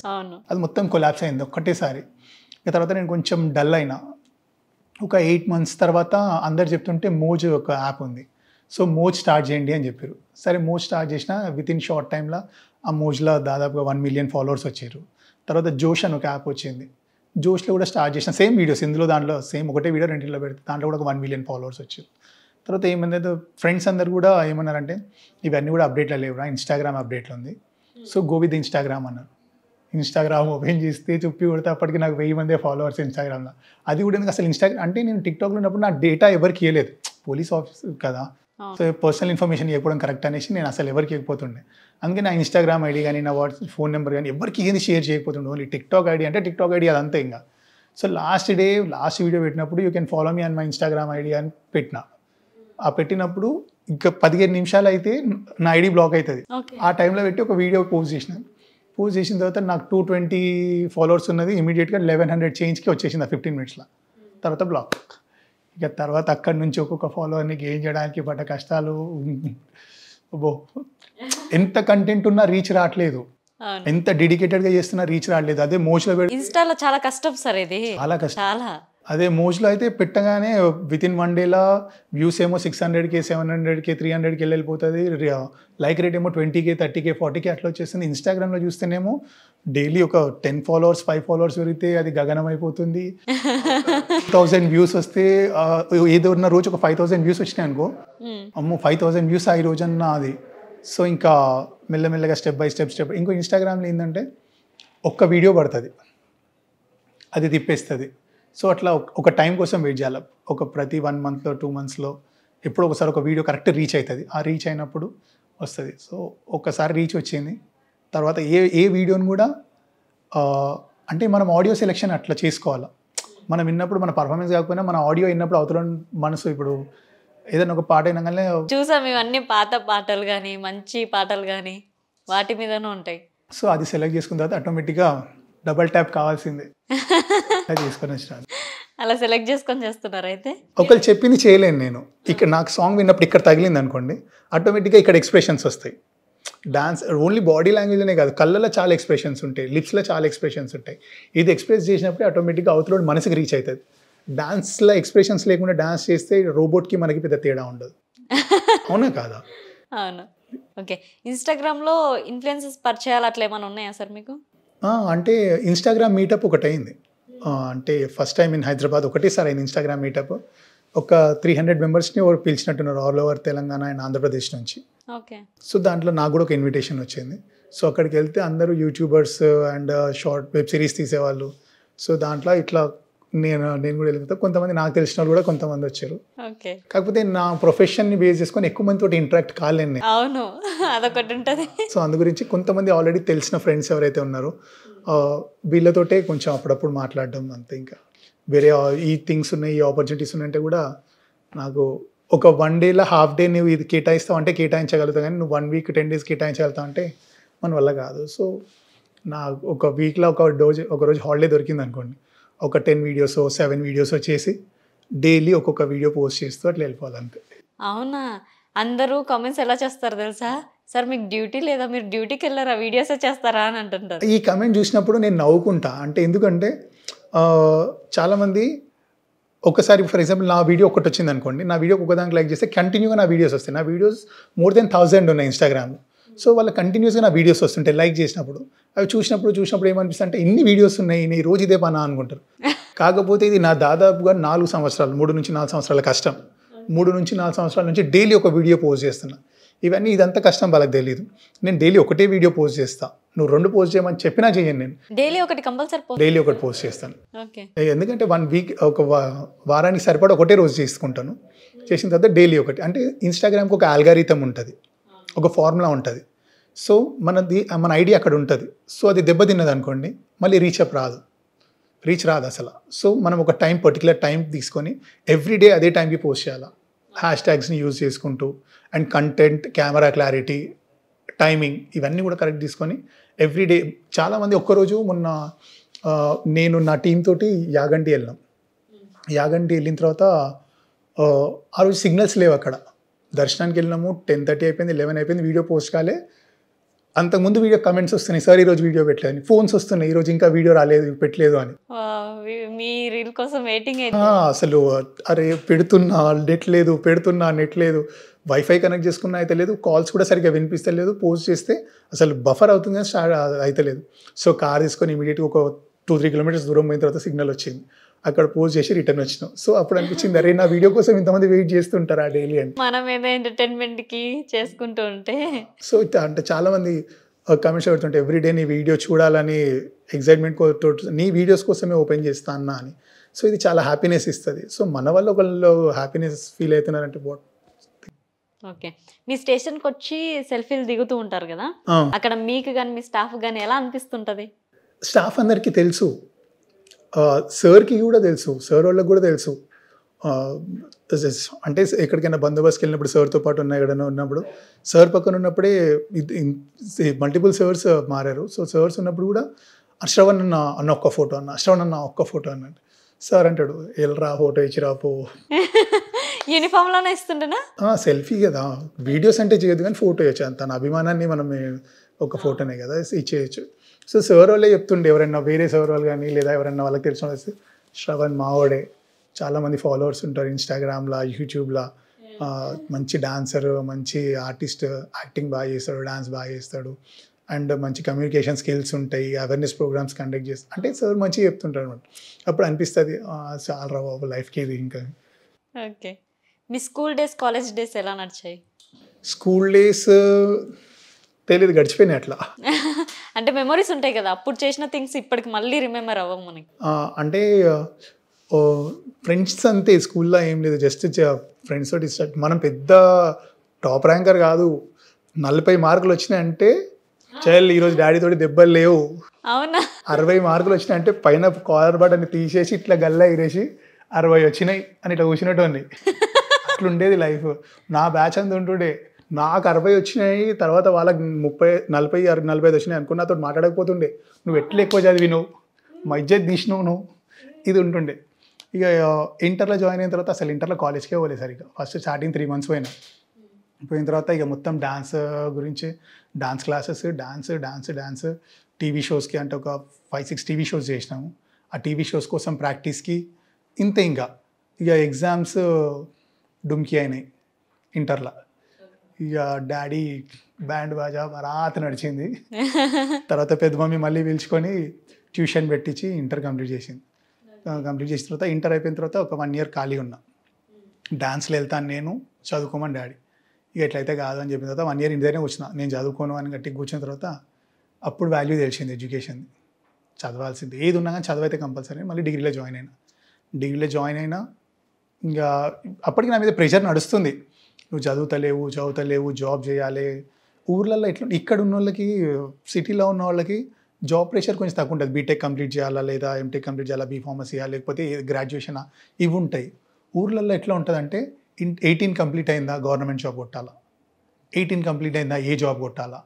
అది మొత్తం కొలాప్స్ అయింది ఒక్కటేసారి. తర్వాత నేను కొంచెం డల్ అయినా. ఒక 8 months తర్వాత అందరు చెప్తుంటే మోజ్ ఒక యాప్ ఉంది, సో మోజ్ స్టార్ట్ చేయండి అని చెప్పారు. సరే మోజ్ స్టార్ట్ చేసిన విత్ ఇన్ షార్ట్ టైంలో ఆ మోజ్లో దాదాపుగా 1 million ఫాలోవర్స్ వచ్చారు. తర్వాత జోష్ అని ఒక యాప్ వచ్చింది, జోష్లో కూడా స్టార్ట్ చేసిన సేమ్ వీడియోస్, ఇందులో దాంట్లో సేమ్ ఒకటే వీడియో రెండింటిలో పెడితే దాంట్లో కూడా ఒక 1 million ఫాలోవర్స్ వచ్చారు. తర్వాత ఏమైందంటే ఫ్రెండ్స్ అందరు కూడా ఏమన్నారంటే ఇవన్నీ కూడా అప్డేట్లో లేవురా, ఇన్స్టాగ్రామ్ అప్డేట్లో ఉంది, సో గో విత్ ఇన్స్టాగ్రామ్ అన్నారు. ఇన్స్టాగ్రామ్ ఓపెన్ చేస్తే చుప్పి కొడితే అప్పటికి నాకు 1000 మంది ఫాలోవర్స్ ఇన్స్టాగ్రామ్లో. అది కూడా ఎందుకు అసలు ఇన్స్టాగ్రామ్ అంటే నేను టిక్టాక్లో ఉన్నప్పుడు నా డేటా ఎవరికి ఇవ్వలేదు, పోలీస్ ఆఫీసర్ కదా, సో పర్సనల్ ఇన్ఫర్మేషన్ ఇవ్వడం కరెక్ట్ అనేసి నేను అసలు ఎవరికి ఇవ్వకపోతుండే. అందుకే నా ఇన్స్టాగ్రామ్ ఐడి కానీ నా వాట్సాప్ ఫోన్ నెంబర్ కానీ ఎవరికి ఏది షేర్ చేయకపోతుండే, ఓన్లీ టిక్టాక్ ఐడి అంటే టిక్టాక్ ఐడి అదంతా ఇంకా. సో లాస్ట్ వీడియో పెట్టినప్పుడు you can follow me and my Instagram ID అని పెట్టిన. ఆ పెట్టినప్పుడు ఇంకా 15 నిమిషాలు అయితే నా ఐడి బ్లాక్ అవుతుంది. ఆ టైంలో పెట్టి ఒక వీడియో పోస్ట్ చేసిన తర్వాత నాకు 220 ఫాలోవర్స్ ఉన్నది, ఇమీడియట్గా 1100 చేంజ్కి వచ్చేసింది ఆ 15 minutesలో. తర్వాత బ్లాక్. ఇక తర్వాత అక్కడి నుంచి ఒక్కొక్క ఫాలోవర్ని గెయిన్ చేయడానికి పడ్డ కష్టాలు, ఎంత కంటెంట్ ఉన్నా రీచ్ రావట్లేదు, ఎంత డెడికేటెడ్గా చేస్తున్నా రీచ్ రావట్లేదు. అదే మోజ్లో ఇన్స్టాలో చాలా కష్టం సార్, ఇది చాలా కష్టం. అదే మోజ్లో అయితే పెట్టగానే విత్ ఇన్ 1 day వ్యూస్ ఏమో 600K 700K 300K వెళ్ళిపోతుంది, లైక్ రేట్ ఏమో 20K 30K 40K అట్లా వచ్చేస్తుంది. ఇన్స్టాగ్రామ్లో చూస్తేనేమో డైలీ ఒక 10 followers 5 followers పెరిగితే అది గగనం అయిపోతుంది. 1000 వ్యూస్ వస్తే ఏదో ఉన్న రోజు ఒక 5000 వ్యూస్ వచ్చినాయి అనుకో, అమ్మో 5000 వ్యూస్ ఈ రోజు అన్న అది. సో ఇంకా మెల్లమెల్లగా స్టెప్ బై స్టెప్ ఇంకో ఇన్స్టాగ్రామ్లో ఏంటంటే ఒక్క వీడియో పడుతుంది, అది తిప్పేస్తుంది. సో అట్లా ఒక టైం కోసం వెయిట్ చేయాలి, ఒక ప్రతి 1 monthలో 2 monthsలో ఎప్పుడో ఒకసారి ఒక వీడియో కరెక్ట్ రీచ్ అవుతుంది, ఆ రీచ్ అయినప్పుడు వస్తుంది. సో ఒక్కసారి రీచ్ వచ్చింది తర్వాత ఏ వీడియోని కూడా అంటే మనం ఆడియో సెలెక్షన్ అట్లా చేసుకోవాలి. మనం విన్నప్పుడు మన పర్ఫార్మెన్స్ కాకపోయినా మన ఆడియో విన్నప్పుడు అవతల మనసు, ఇప్పుడు ఏదైనా ఒక పాట అయినాగానే చూసాం ఇవన్నీ పాత పాటలు కానీ మంచి పాటలు కానీ వాటి మీదనే ఉంటాయి. సో అది సెలెక్ట్ చేసుకున్న తర్వాత ఆటోమేటిక్గా డబల్ ట్యాప్ కావాల్సిందే చేసుకొని వచ్చినాను. అలా సెలెక్ట్ చేసుకొని చేస్తున్నారు. అయితే ఒకళ్ళు చెప్పింది చేయలేను నేను, ఇక్కడ నాకు సాంగ్ విన్నప్పుడు ఇక్కడ తగిలింది అనుకోండి, ఆటోమేటిక్గా ఇక్కడ ఎక్స్ప్రెషన్స్ వస్తాయి. డాన్స్ ఓన్లీ బాడీ లాంగ్వేజ్లోనే కాదు, కళ్ళలో చాలా ఎక్స్ప్రెషన్స్ ఉంటాయి, లిప్స్లో చాలా ఎక్స్ప్రెషన్స్ ఉంటాయి. ఇది ఎక్స్ప్రెస్ చేసినప్పుడు ఆటోమేటిక్గా అవతల మనసుకి రీచ్ అవుతుంది. డాన్స్లో ఎక్స్ప్రెషన్స్ లేకుండా డాన్స్ చేస్తే రోబోట్కి మనకి పెద్ద తేడా ఉండదు, అవునా కాదా? అవును. ఓకే, ఇన్స్టాగ్రామ్లో ఇన్ఫ్లుయెన్సర్స్ పరిచయాలు అట్లా ఏమైనా ఉన్నాయా సార్ మీకు? అంటే ఇన్స్టాగ్రామ్ మీటప్ ఒకటి అయింది, అంటే ఫస్ట్ టైం ఇన్ హైదరాబాద్ ఒకటేసారి అయింది ఇన్స్టాగ్రామ్ మీటప్. ఒక 300 మెంబర్స్ని పిలిచినట్టున్నారు all over Telangana and Andhra Pradesh నుంచి. ఓకే. సో దాంట్లో నాకు కూడా ఒక ఇన్విటేషన్ వచ్చింది. సో అక్కడికి వెళ్తే అందరూ YouTubers and short web series తీసేవాళ్ళు. సో దాంట్లో ఇట్లా నేను కూడా వెళ్తే కొంతమంది నాకు తెలిసిన వాళ్ళు కూడా కొంతమంది వచ్చారు. ఓకే. కాకపోతే నా ప్రొఫెషన్ని బేస్ చేసుకొని ఎక్కువ మందితో ఇంటరాక్ట్ కాలేను నేను. అవును, అదొకటి ఉంటుంది. సో అందు గురించి కొంతమంది ఆల్రెడీ తెలిసిన ఫ్రెండ్స్ ఎవరైతే ఉన్నారో వీళ్ళతోటే కొంచెం అప్పుడప్పుడు మాట్లాడడం అంతే. ఇంకా వేరే ఈ థింగ్స్ ఉన్నాయి, ఈ ఆపర్చునిటీస్ ఉన్నాయంటే కూడా నాకు ఒక 1 dayలో హాఫ్ డే నువ్వు ఇది కేటాయిస్తావు అంటే కేటాయించగలుగుతావు, కానీ నువ్వు 1 week 10 days కేటాయించగలుగుతావు అంటే మన వల్ల కాదు. సో నా ఒక వీక్లో ఒక రోజు హాలిడే దొరికింది అనుకోండి, ఒక 10 videos 7 videos చేసి డైలీ ఒక్కొక్క వీడియో పోస్ట్ చేస్తూ అట్లా వెళ్ళిపోవాలంతే. అవునా? అందరూ కామెంట్స్ ఎలా చేస్తారు తెలుసా, సార్ మీకు డ్యూటీ లేదా, మీరు డ్యూటీకి వెళ్ళారా, వీడియోసే చేస్తారా అని అంటుంటారు. ఈ కమెంట్ చూసినప్పుడు నేను నవ్వుకుంటా. అంటే ఎందుకంటే చాలామంది ఒకసారి ఫర్ ఎగ్జాంపుల్ నా వీడియో ఒకటి వచ్చింది అనుకోండి, నా వీడియో ఒకదానికి లైక్ చేస్తే కంటిన్యూగా నా వీడియోస్ వస్తాయి. నా వీడియోస్ more than 1000 ఉన్నాయి ఇన్స్టాగ్రామ్లో. సో వాళ్ళ కంటిన్యూస్గా నా వీడియోస్ వస్తుంటాయి లైక్ చేసినప్పుడు. అవి చూసినప్పుడు ఏమనిపిస్తుంది అంటే ఇన్ని వీడియోస్ ఉన్నాయి, నేను రోజు ఇదే పనా అనుకుంటారు. కాకపోతే ఇది నా దాదాపుగా 3 సంవత్సరాలు 3 నుంచి 4 సంవత్సరాల కష్టం. 3 నుంచి 4 సంవత్సరాల నుంచి డైలీ ఒక వీడియో పోస్ట్ చేస్తున్నా. ఇదంతా కష్టం వాళ్ళకి తెలియదు. నేను డైలీ ఒకటే వీడియో పోస్ట్ చేస్తా. నువ్వు 2 పోస్ట్ చేయమని చెప్పినా చేయను, నేను డైలీ ఒకటి కంపల్సరీ డైలీ ఒకటి పోస్ట్ చేస్తాను. ఓకే. ఎందుకంటే 1 week ఒక వారానికి సరిపడా ఒకటే రోజు చేసుకుంటాను. చేసిన తర్వాత డైలీ ఒకటి. అంటే ఇన్స్టాగ్రామ్కి ఒక ఆల్గారిథం ఉంటుంది, ఒక ఫార్ములా ఉంటుంది. సో మన ఐడి అక్కడ ఉంటుంది. సో అది దెబ్బతిన్నది అనుకోండి మళ్ళీ రీచ్ రాదు అసలు. సో మనం ఒక పర్టికులర్ టైం తీసుకొని ఎవ్రీడే అదే టైంకి పోస్ట్ చేయాలి, హ్యాష్ట్యాగ్స్ని యూజ్ చేసుకుంటూ. And content, camera clarity, timing ఇవన్నీ కూడా కరెక్ట్ తీసుకొని ఎవ్రీడే. చాలామంది ఒక్కరోజు మొన్న నేను నా టీం తోటి యాగంటి వెళ్ళాం. యాగంటి వెళ్ళిన తర్వాత ఆ రోజు సిగ్నల్స్ లేవు అక్కడ. దర్శనానికి వెళ్ళినాము, 10:30 అయిపోయింది, 11 అయిపోయింది, వీడియో పోస్ట్ కాలే. అంతకుముందు వీడియో కమెంట్స్ వస్తున్నాయి, సార్ ఈరోజు వీడియో పెట్టలేదు, ఫోన్స్ వస్తున్నాయి, ఈరోజు ఇంకా వీడియో రాలేదు, పెట్టలేదు అని. మీ రీల్ కోసం వెయిటింగ్. అసలు అరే పెడుతున్నా నెట్ లేదు, వైఫై కనెక్ట్ చేసుకున్నా అయితే లేదు, కాల్స్ కూడా సరిగ్గా వినిపిస్తలేదు, పోస్ట్ చేస్తే అసలు బఫర్ అవుతుంది కానీ స్టార్ట్ అయితే లేదు. సో కార్ తీసుకొని ఇమీడియట్గా ఒక 2-3 కిలోమీటర్స్ దూరం పోయిన తర్వాత సిగ్నల్ వచ్చింది, అక్కడ పోస్ట్ చేసి రిటర్న్ వచ్చినాం. సో అప్పుడు అనిపించింది, అరే నా వీడియో కోసం ఇంతమంది వెయిట్ చేస్తుంటారు ఆ డైలీ అని. మనం ఏదో ఎంటర్టైన్మెంట్కి చేసుకుంటూ ఉంటే. సో అంటే చాలామంది కమెంట్స్ పెడుతుంటే ఎవ్రీడే నీ వీడియో చూడాలని ఎగ్జైట్మెంట్ నీ వీడియోస్ కోసమే ఓపెన్ చేస్తా అన్నా అని. సో ఇది చాలా హ్యాపీనెస్ ఇస్తుంది. సో మన వల్ల ఒకళ్ళు హ్యాపీనెస్ ఫీల్ అవుతున్నారంటే బాట్. ఓకే, మీ స్టేషన్కి వచ్చి సెల్ఫీలు దిగుతూ ఉంటారు కదా, అక్కడ మీకు కానీ మీ స్టాఫ్ కానీ ఎలా అనిపిస్తుంటుంది? స్టాఫ్ అందరికీ తెలుసు, సార్కి కూడా తెలుసు, సార్ వాళ్ళకి కూడా తెలుసు. అంటే ఎక్కడికైనా బందోబస్తుకి వెళ్ళినప్పుడు సార్తో పాటు ఎక్కడైనా ఉన్నప్పుడు, సార్ పక్కన ఉన్నప్పుడే మల్టిపుల్ సార్స్ మారారు. సో సార్స్ ఉన్నప్పుడు కూడా శ్రవణ్ అన్న ఒక్క ఫోటో అన్నట్టు. సార్ అంటాడు, వెళ్ళరా ఫోటో ఇచ్చిరా పో. యూనిఫామ్లోనే ఇస్తుంటేనా? సెల్ఫీ కదా, వీడియోస్ అంటే చేయొద్దు కానీ ఫోటో ఇవ్వచ్చు. తన అభిమానాన్ని మనం ఒక ఫోటోనే కదా ఇచ్చేయచ్చు. సో సార్ వాళ్ళే చెప్తుండే, ఎవరైనా వేరే సార్ వాళ్ళు కానీ లేదా ఎవరైనా వాళ్ళకి తెలిసిన వాళ్ళు, శ్రవణ్ మావాడే, చాలామంది ఫాలోవర్స్ ఉంటారు ఇన్స్టాగ్రామ్లో, యూట్యూబ్లో, మంచి డాన్సర్, మంచి ఆర్టిస్ట్, యాక్టింగ్ బాగా చేస్తాడు, డాన్స్ బాగా చేస్తాడు, అండ్ మంచి కమ్యూనికేషన్ స్కిల్స్ ఉంటాయి, అవేర్నెస్ ప్రోగ్రామ్స్ కండక్ట్ చేస్తాడు అంటే సార్ మంచిగా చెప్తుంటారు అనమాట. అప్పుడు అనిపిస్తుంది చాలా బాబు లైఫ్కి ఇది. ఇంకా ఓకే, మీ స్కూల్ డేస్, కాలేజ్ డేస్ ఎలా నడిచాయి? స్కూల్ డేస్ తెలియదు, గడిచిపోయినాయి అట్లా. అంటే మెమరీస్ ఉంటాయి కదా, అప్పుడు చేసిన థింగ్స్ ఇప్పటికి మళ్ళీ రిమెంబర్ అవ్వము మనకి. అంటే ఫ్రెండ్స్ అంతే, స్కూల్లో ఏం లేదు, జస్ట్ ఫ్రెండ్స్ తోటి మనం పెద్ద టాప్ ర్యాంకర్ కాదు, 40 మార్కులు వచ్చినాయంటే చల్ ఈరోజు డాడీ తోటి దెబ్బలు లేవు. అవునా? 60 మార్కులు వచ్చినాయంటే పైన కాలర్ బటన్ తీసేసి ఇట్లా గల్లా ఎగిరేసి 60 వచ్చినాయి అని ఇట్లా కూర్చున్నట్టు ఉంది. అట్లుండేది లైఫ్. నా బ్యాచ్ అంత ఉంటుండే, నాకు 60 వచ్చినాయి, తర్వాత వాళ్ళకి 30, 40, 45 వచ్చినాయి అనుకున్న నాతో మాట్లాడకపోతుండే, నువ్వు ఎట్లా ఎక్కువ చదివినావు, మా ఇజ్జత్ తీసినావు నువ్వు, ఇది ఉంటుండే. ఇక ఇంటర్లో జాయిన్ అయిన తర్వాత అసలు ఇంటర్లో కాలేజ్కే పోలేదు సరిగ్గా. ఫస్ట్ స్టార్టింగ్ 3 months పోయిన తర్వాత ఇక మొత్తం డాన్స్ గురించి, డాన్స్ క్లాసెస్, డాన్స్, టీవీ షోస్కి అంటే ఒక 5-6 టీవీ షోస్ చేసినాము. ఆ టీవీ షోస్ కోసం ప్రాక్టీస్కి ఇంతే. ఇక ఎగ్జామ్స్ డుమ్కి అయినాయి ఇంటర్లో. ఇక డాడీ బ్యాండ్ బాజా మరాత నడిచింది. తర్వాత పెద్ద మమ్మీ మళ్ళీ పిలుచుకొని ట్యూషన్ పెట్టించి ఇంటర్ కంప్లీట్ చేసింది. కంప్లీట్ చేసిన తర్వాత ఇంటర్ అయిపోయిన తర్వాత ఒక 1 year ఖాళీ ఉన్నా. డాన్స్లో వెళ్తాను నేను, చదువుకోమని డాడీ. ఇక ఎట్లయితే కాదు అని చెప్పిన తర్వాత 1 year ఇంటి దగ్గరే వచ్చిన, నేను చదువుకోను అని గట్టిగా కూర్చున్న తర్వాత అప్పుడు వాల్యూ తెలిసింది ఎడ్యుకేషన్. చదవాల్సింది ఏది ఉన్నా కానీ చదువైతే కంపల్సరీ. మళ్ళీ డిగ్రీలో జాయిన్ అయినా ఇంకా అప్పటికి నా మీద ప్రెషర్ నడుస్తుంది, నువ్వు చదువుతలేవు, జాబ్ చేయాలి. ఊర్లలో ఎట్లా, ఇక్కడ ఉన్న వాళ్ళకి, సిటీలో ఉన్న వాళ్ళకి జాబ్ ప్రెషర్ కొంచెం తక్కువ ఉంటుంది. బీటెక్ కంప్లీట్ చేయాలా, లేదా ఎంటెక్ కంప్లీట్ చేయాలా, బీఫార్మసీ చేయాలి, లేకపోతే గ్రాడ్యుయేషనా, ఇవి ఉంటాయి. ఊర్లలో ఎట్లా ఉంటుందంటే 18 కంప్లీట్ అయిందా గవర్నమెంట్ జాబ్ కొట్టాలా, 18 కంప్లీట్ అయిందా ఏ జాబ్ కొట్టాలా,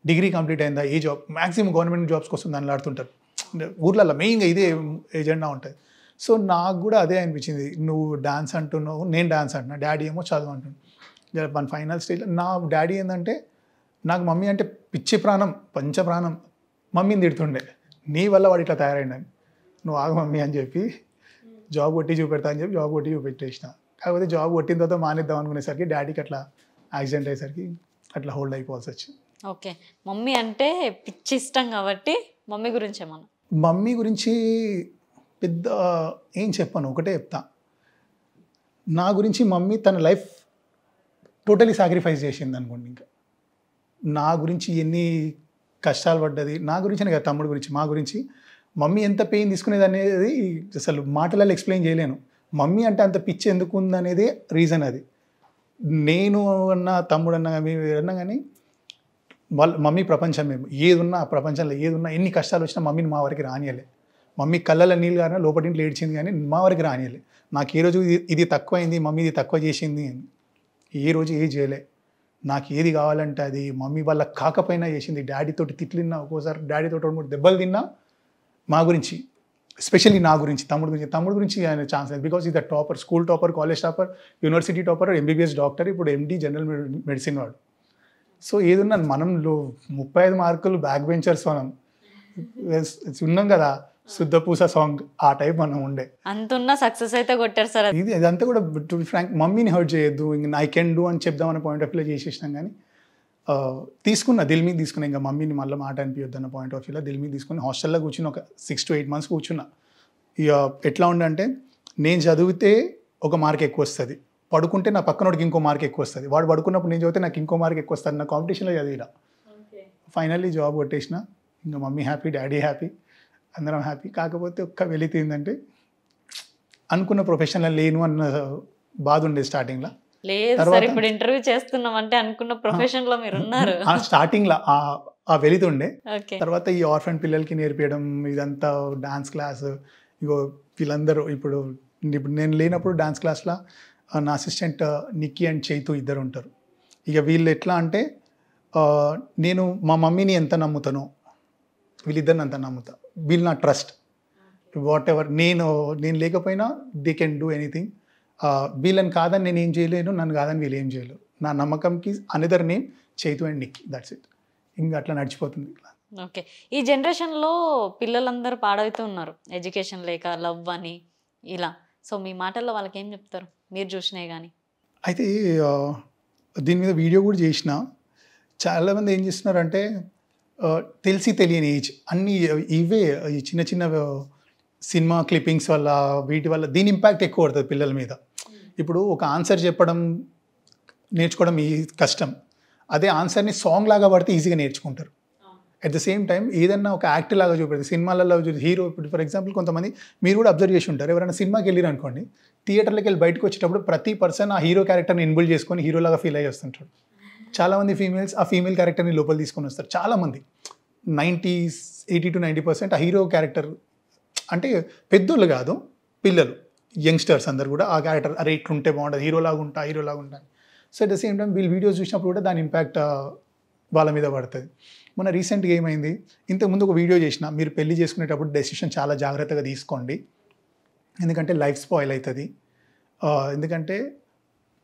డిగ్రీ కంప్లీట్ అయిందా ఏ జాబ్, మ్యాక్సిమం గవర్నమెంట్ జాబ్స్ కోసం దాన్ని ఆడుతుంటారు ఊర్లలో. మెయిన్గా ఇదే ఏజెండా ఉంటుంది. సో నాకు కూడా అదే అనిపించింది, నువ్వు డాన్స్ అంటున్నావు, నేను డాన్స్ అంటున్నా, డాడీ ఏమో చదువు అంటున్నాను. మన ఫైనల్ స్టేజ్లో నా డాడీ ఏంటంటే, నాకు మమ్మీ అంటే పిచ్చి ప్రాణం, పంచ ప్రాణం. మమ్మీని తిడుతుండే, నీ వల్ల వాడు ఇట్లా తయారైందని, నువ్వు ఆగు మమ్మీ అని చెప్పి జాబ్ కొట్టి చూపెడతా అని చెప్పి జాబ్ కొట్టి చూపెట్టేసిన. కాకపోతే జాబ్ కొట్టిన తర్వాత మానేద్దాం అనుకునేసరికి డాడీకి అట్లా యాక్సిడెంట్ అయ్యేసరికి అట్లా హోల్డ్ అయిపోవాల్సి వచ్చింది. ఓకే, మమ్మీ అంటే పిచ్చి ఇష్టం కాబట్టి మమ్మీ గురించి ఏమన్నా? మమ్మీ గురించి పెద్ద ఏం చెప్పాను, ఒకటే చెప్తా. నా గురించి మమ్మీ తన లైఫ్ టోటలీ సాక్రిఫైస్ చేసింది అనుకోండి. ఇంకా నా గురించి ఎన్ని కష్టాలు పడ్డది, నా గురించి కదా, తమ్ముడు గురించి, మా గురించి మమ్మీ ఎంత పెయిన్ తీసుకునేది అనేది అసలు మాటలలో ఎక్స్ప్లెయిన్ చేయలేను. మమ్మీ అంటే అంత పిచ్చి ఎందుకు ఉందనేది రీజన్ అది. నేను అన్నా, తమ్ముడు అన్నా, అన్నా కానీ వాళ్ళ మమ్మీ ప్రపంచం. మేము ఏదున్నా, ప్రపంచంలో ఏదున్నా, ఎన్ని కష్టాలు వచ్చినా మమ్మీని మా వరకు రానియలే. మమ్మీ కళ్ళలో నీళ్ళు కానీ లోపలింట్లో ఏడ్చింది కానీ మా వరకు రానియలే. నాకు ఏ రోజు ఇది తక్కువైంది, మమ్మీ ఇది తక్కువ చేసింది అని ఏ రోజు ఏది చేయలే. నాకు ఏది కావాలంటే అది మమ్మీ వాళ్ళ కాకపోయినా చేసింది. డాడీతోటి తిట్లిన్నా, ఒక్కోసారి డాడీతో 2-3 దెబ్బలు తిన్నా మా గురించి. ఎస్పెషల్లీ నా గురించి తమ్ముడు గురించి ఆయన ఛాన్స్ లేదు. బికాస్ ఇది topper, school topper, college topper, university topper, MBBS doctor, ఇప్పుడు ఎండి జనరల్ మెడిసిన్ వాడు. సో ఏదున్నా మనం 35 మార్కులు బ్యాక్ బెంచర్స్ మనం ఉన్నాం కదా, శుద్ధపూస సాంగ్ ఆ టైప్ మనం ఉండే. అంతున్న సక్సెస్ అయితే కొట్టారు సార్. ఇది అదంతా కూడా టు బి ఫ్రాంక్ మమ్మీని హర్ట్ చేయొద్దు, ఇంక ఐ కెన్ డూ అని చెప్దామన్న పాయింట్ ఆఫ్ వ్యూలో చేసేసినాం. కానీ తీసుకున్నా, దిల్ మీద తీసుకున్నా, ఇంకా మమ్మీని మళ్ళీ మాట అనిపించొద్దు అన్న పాయింట్ ఆఫ్ వ్యూలో దిల్ మీద తీసుకుని హాస్టల్లో కూర్చుని ఒక 6 to 8 months కూర్చున్నా. ఇక ఎట్లా ఉండంటే, నేను చదివితే ఒక మార్క్ ఎక్కువ వస్తుంది, పడుకుంటే నా పక్కనోడికి ఇంకో మార్క్ ఎక్కువ వస్తుంది, వాడు పడుకున్నప్పుడు నేను చదివితే నాకు ఇంకో మార్క్ ఎక్కువ వస్తుంది, నా కాంపిటీషన్లో చదివినా. ఫైనల్లీ జాబ్ కొట్టేసిన, ఇంకా మమ్మీ హ్యాపీ, డాడీ హ్యాపీ, అందరం హ్యాపీ. కాకపోతే ఒక్క వెలితి ఏంటంటే, అనుకున్న ప్రొఫెషన్లో లేను అన్న బాధ ఉండేది స్టార్టింగ్లో. లేదు సార్, ఇప్పుడు ఇంటర్వ్యూ చేస్తున్నాం అంటే అనుకున్న ప్రొఫెషన్ లో మీరు ఉన్నారు. స్టార్టింగ్లో ఆ వెలితి ఉండే. ఓకే. తర్వాత ఈ ఆర్ఫన్ పిల్లలకి నేర్పించడం, ఇదంతా డాన్స్ క్లాస్, ఇగో వీళ్ళందరూ ఇప్పుడు నేను లేనప్పుడు డాన్స్ క్లాస్లో నా అసిస్టెంట్ నిక్కీ అండ్ చైతు ఇద్దరు ఉంటారు. ఇక వీళ్ళు ఎట్లా అంటే, నేను మా మమ్మీని ఎంత నమ్ముతానో వీళ్ళిద్దరిని అంత నమ్ముతా. వీళ్ళు నా ట్రస్ట్. వాట్ ఎవర్ నేను లేకపోయినా దే కెన్ డూ ఎనీథింగ్. వీళ్ళని కాదని నేను ఏం చేయలేను, నన్ను కాదని వీళ్ళు ఏం చేయలేరు. నా నమ్మకంకి another name Chaitu and Nikki, that's it. ఇంకా అట్లా నడిచిపోతుంది. ఓకే. ఈ జనరేషన్లో పిల్లలందరూ పాడవుతూ ఉన్నారు, ఎడ్యుకేషన్ లేక, లవ్ అని ఇలా. సో మీ మాటల్లో వాళ్ళకి ఏం చెప్తారు, మీరు చూసినాయి కానీ? అయితే దీని మీద వీడియో కూడా చేసిన. చాలామంది ఏం చేస్తున్నారంటే, తెలిసి తెలియని ఏజ్ అన్నీ ఇవే ఈ చిన్న చిన్న సినిమా క్లిప్పింగ్స్ వల్ల, వీటి వల్ల దీని ఇంపాక్ట్ ఎక్కువ పడుతుంది పిల్లల మీద. ఇప్పుడు ఒక ఆన్సర్ చెప్పడం నేర్చుకోవడం ఈ కష్టం, అదే ఆన్సర్ని సాంగ్ లాగా పడితే ఈజీగా నేర్చుకుంటారు. అట్ ద సేమ్ టైం ఏదన్నా ఒక యాక్ట్ లాగా చూపెడతారు సినిమాలలో. హీరో ఇప్పుడు ఫర్ ఎగ్జాంపుల్ కొంతమంది మీరు కూడా అబ్జర్వ్ చేసి ఉంటారు, ఎవరైనా సినిమాకి వెళ్ళారు అనుకోండి, థియేటర్లోకి వెళ్ళి బయటకు వచ్చేటప్పుడు ప్రతి పర్సన్ ఆ హీరో క్యారెక్టర్ని ఇన్బుల్డ్ చేసుకొని హీరోలాగా ఫీల్ అయ్యి వస్తుంటారు. చాలామంది ఫీమేల్స్ ఆ ఫీమేల్ క్యారెక్టర్ని లోపల తీసుకొని వస్తారు. చాలామంది 80 to 90% ఆ హీరో క్యారెక్టర్ అంటే పెద్దోళ్ళు కాదు, పిల్లలు, యంగ్స్టర్స్ అందరు కూడా ఆ క్యారెక్టర్ అరే ఇట్లుంటే బాగుంటుంది, హీరోలాగా ఉంటా. So at the same time వీళ్ళు వీడియోస్ చూసినప్పుడు కూడా దాని ఇంపాక్ట్ వాళ్ళ మీద పడుతుంది. మొన్న రీసెంట్గా ఏమైంది, ఇంతకుముందు ఒక వీడియో చేసిన, మీరు పెళ్లి చేసుకునేటప్పుడు డెసిషన్ చాలా జాగ్రత్తగా తీసుకోండి, ఎందుకంటే లైఫ్ స్పాయిల్ అవుతుంది. ఎందుకంటే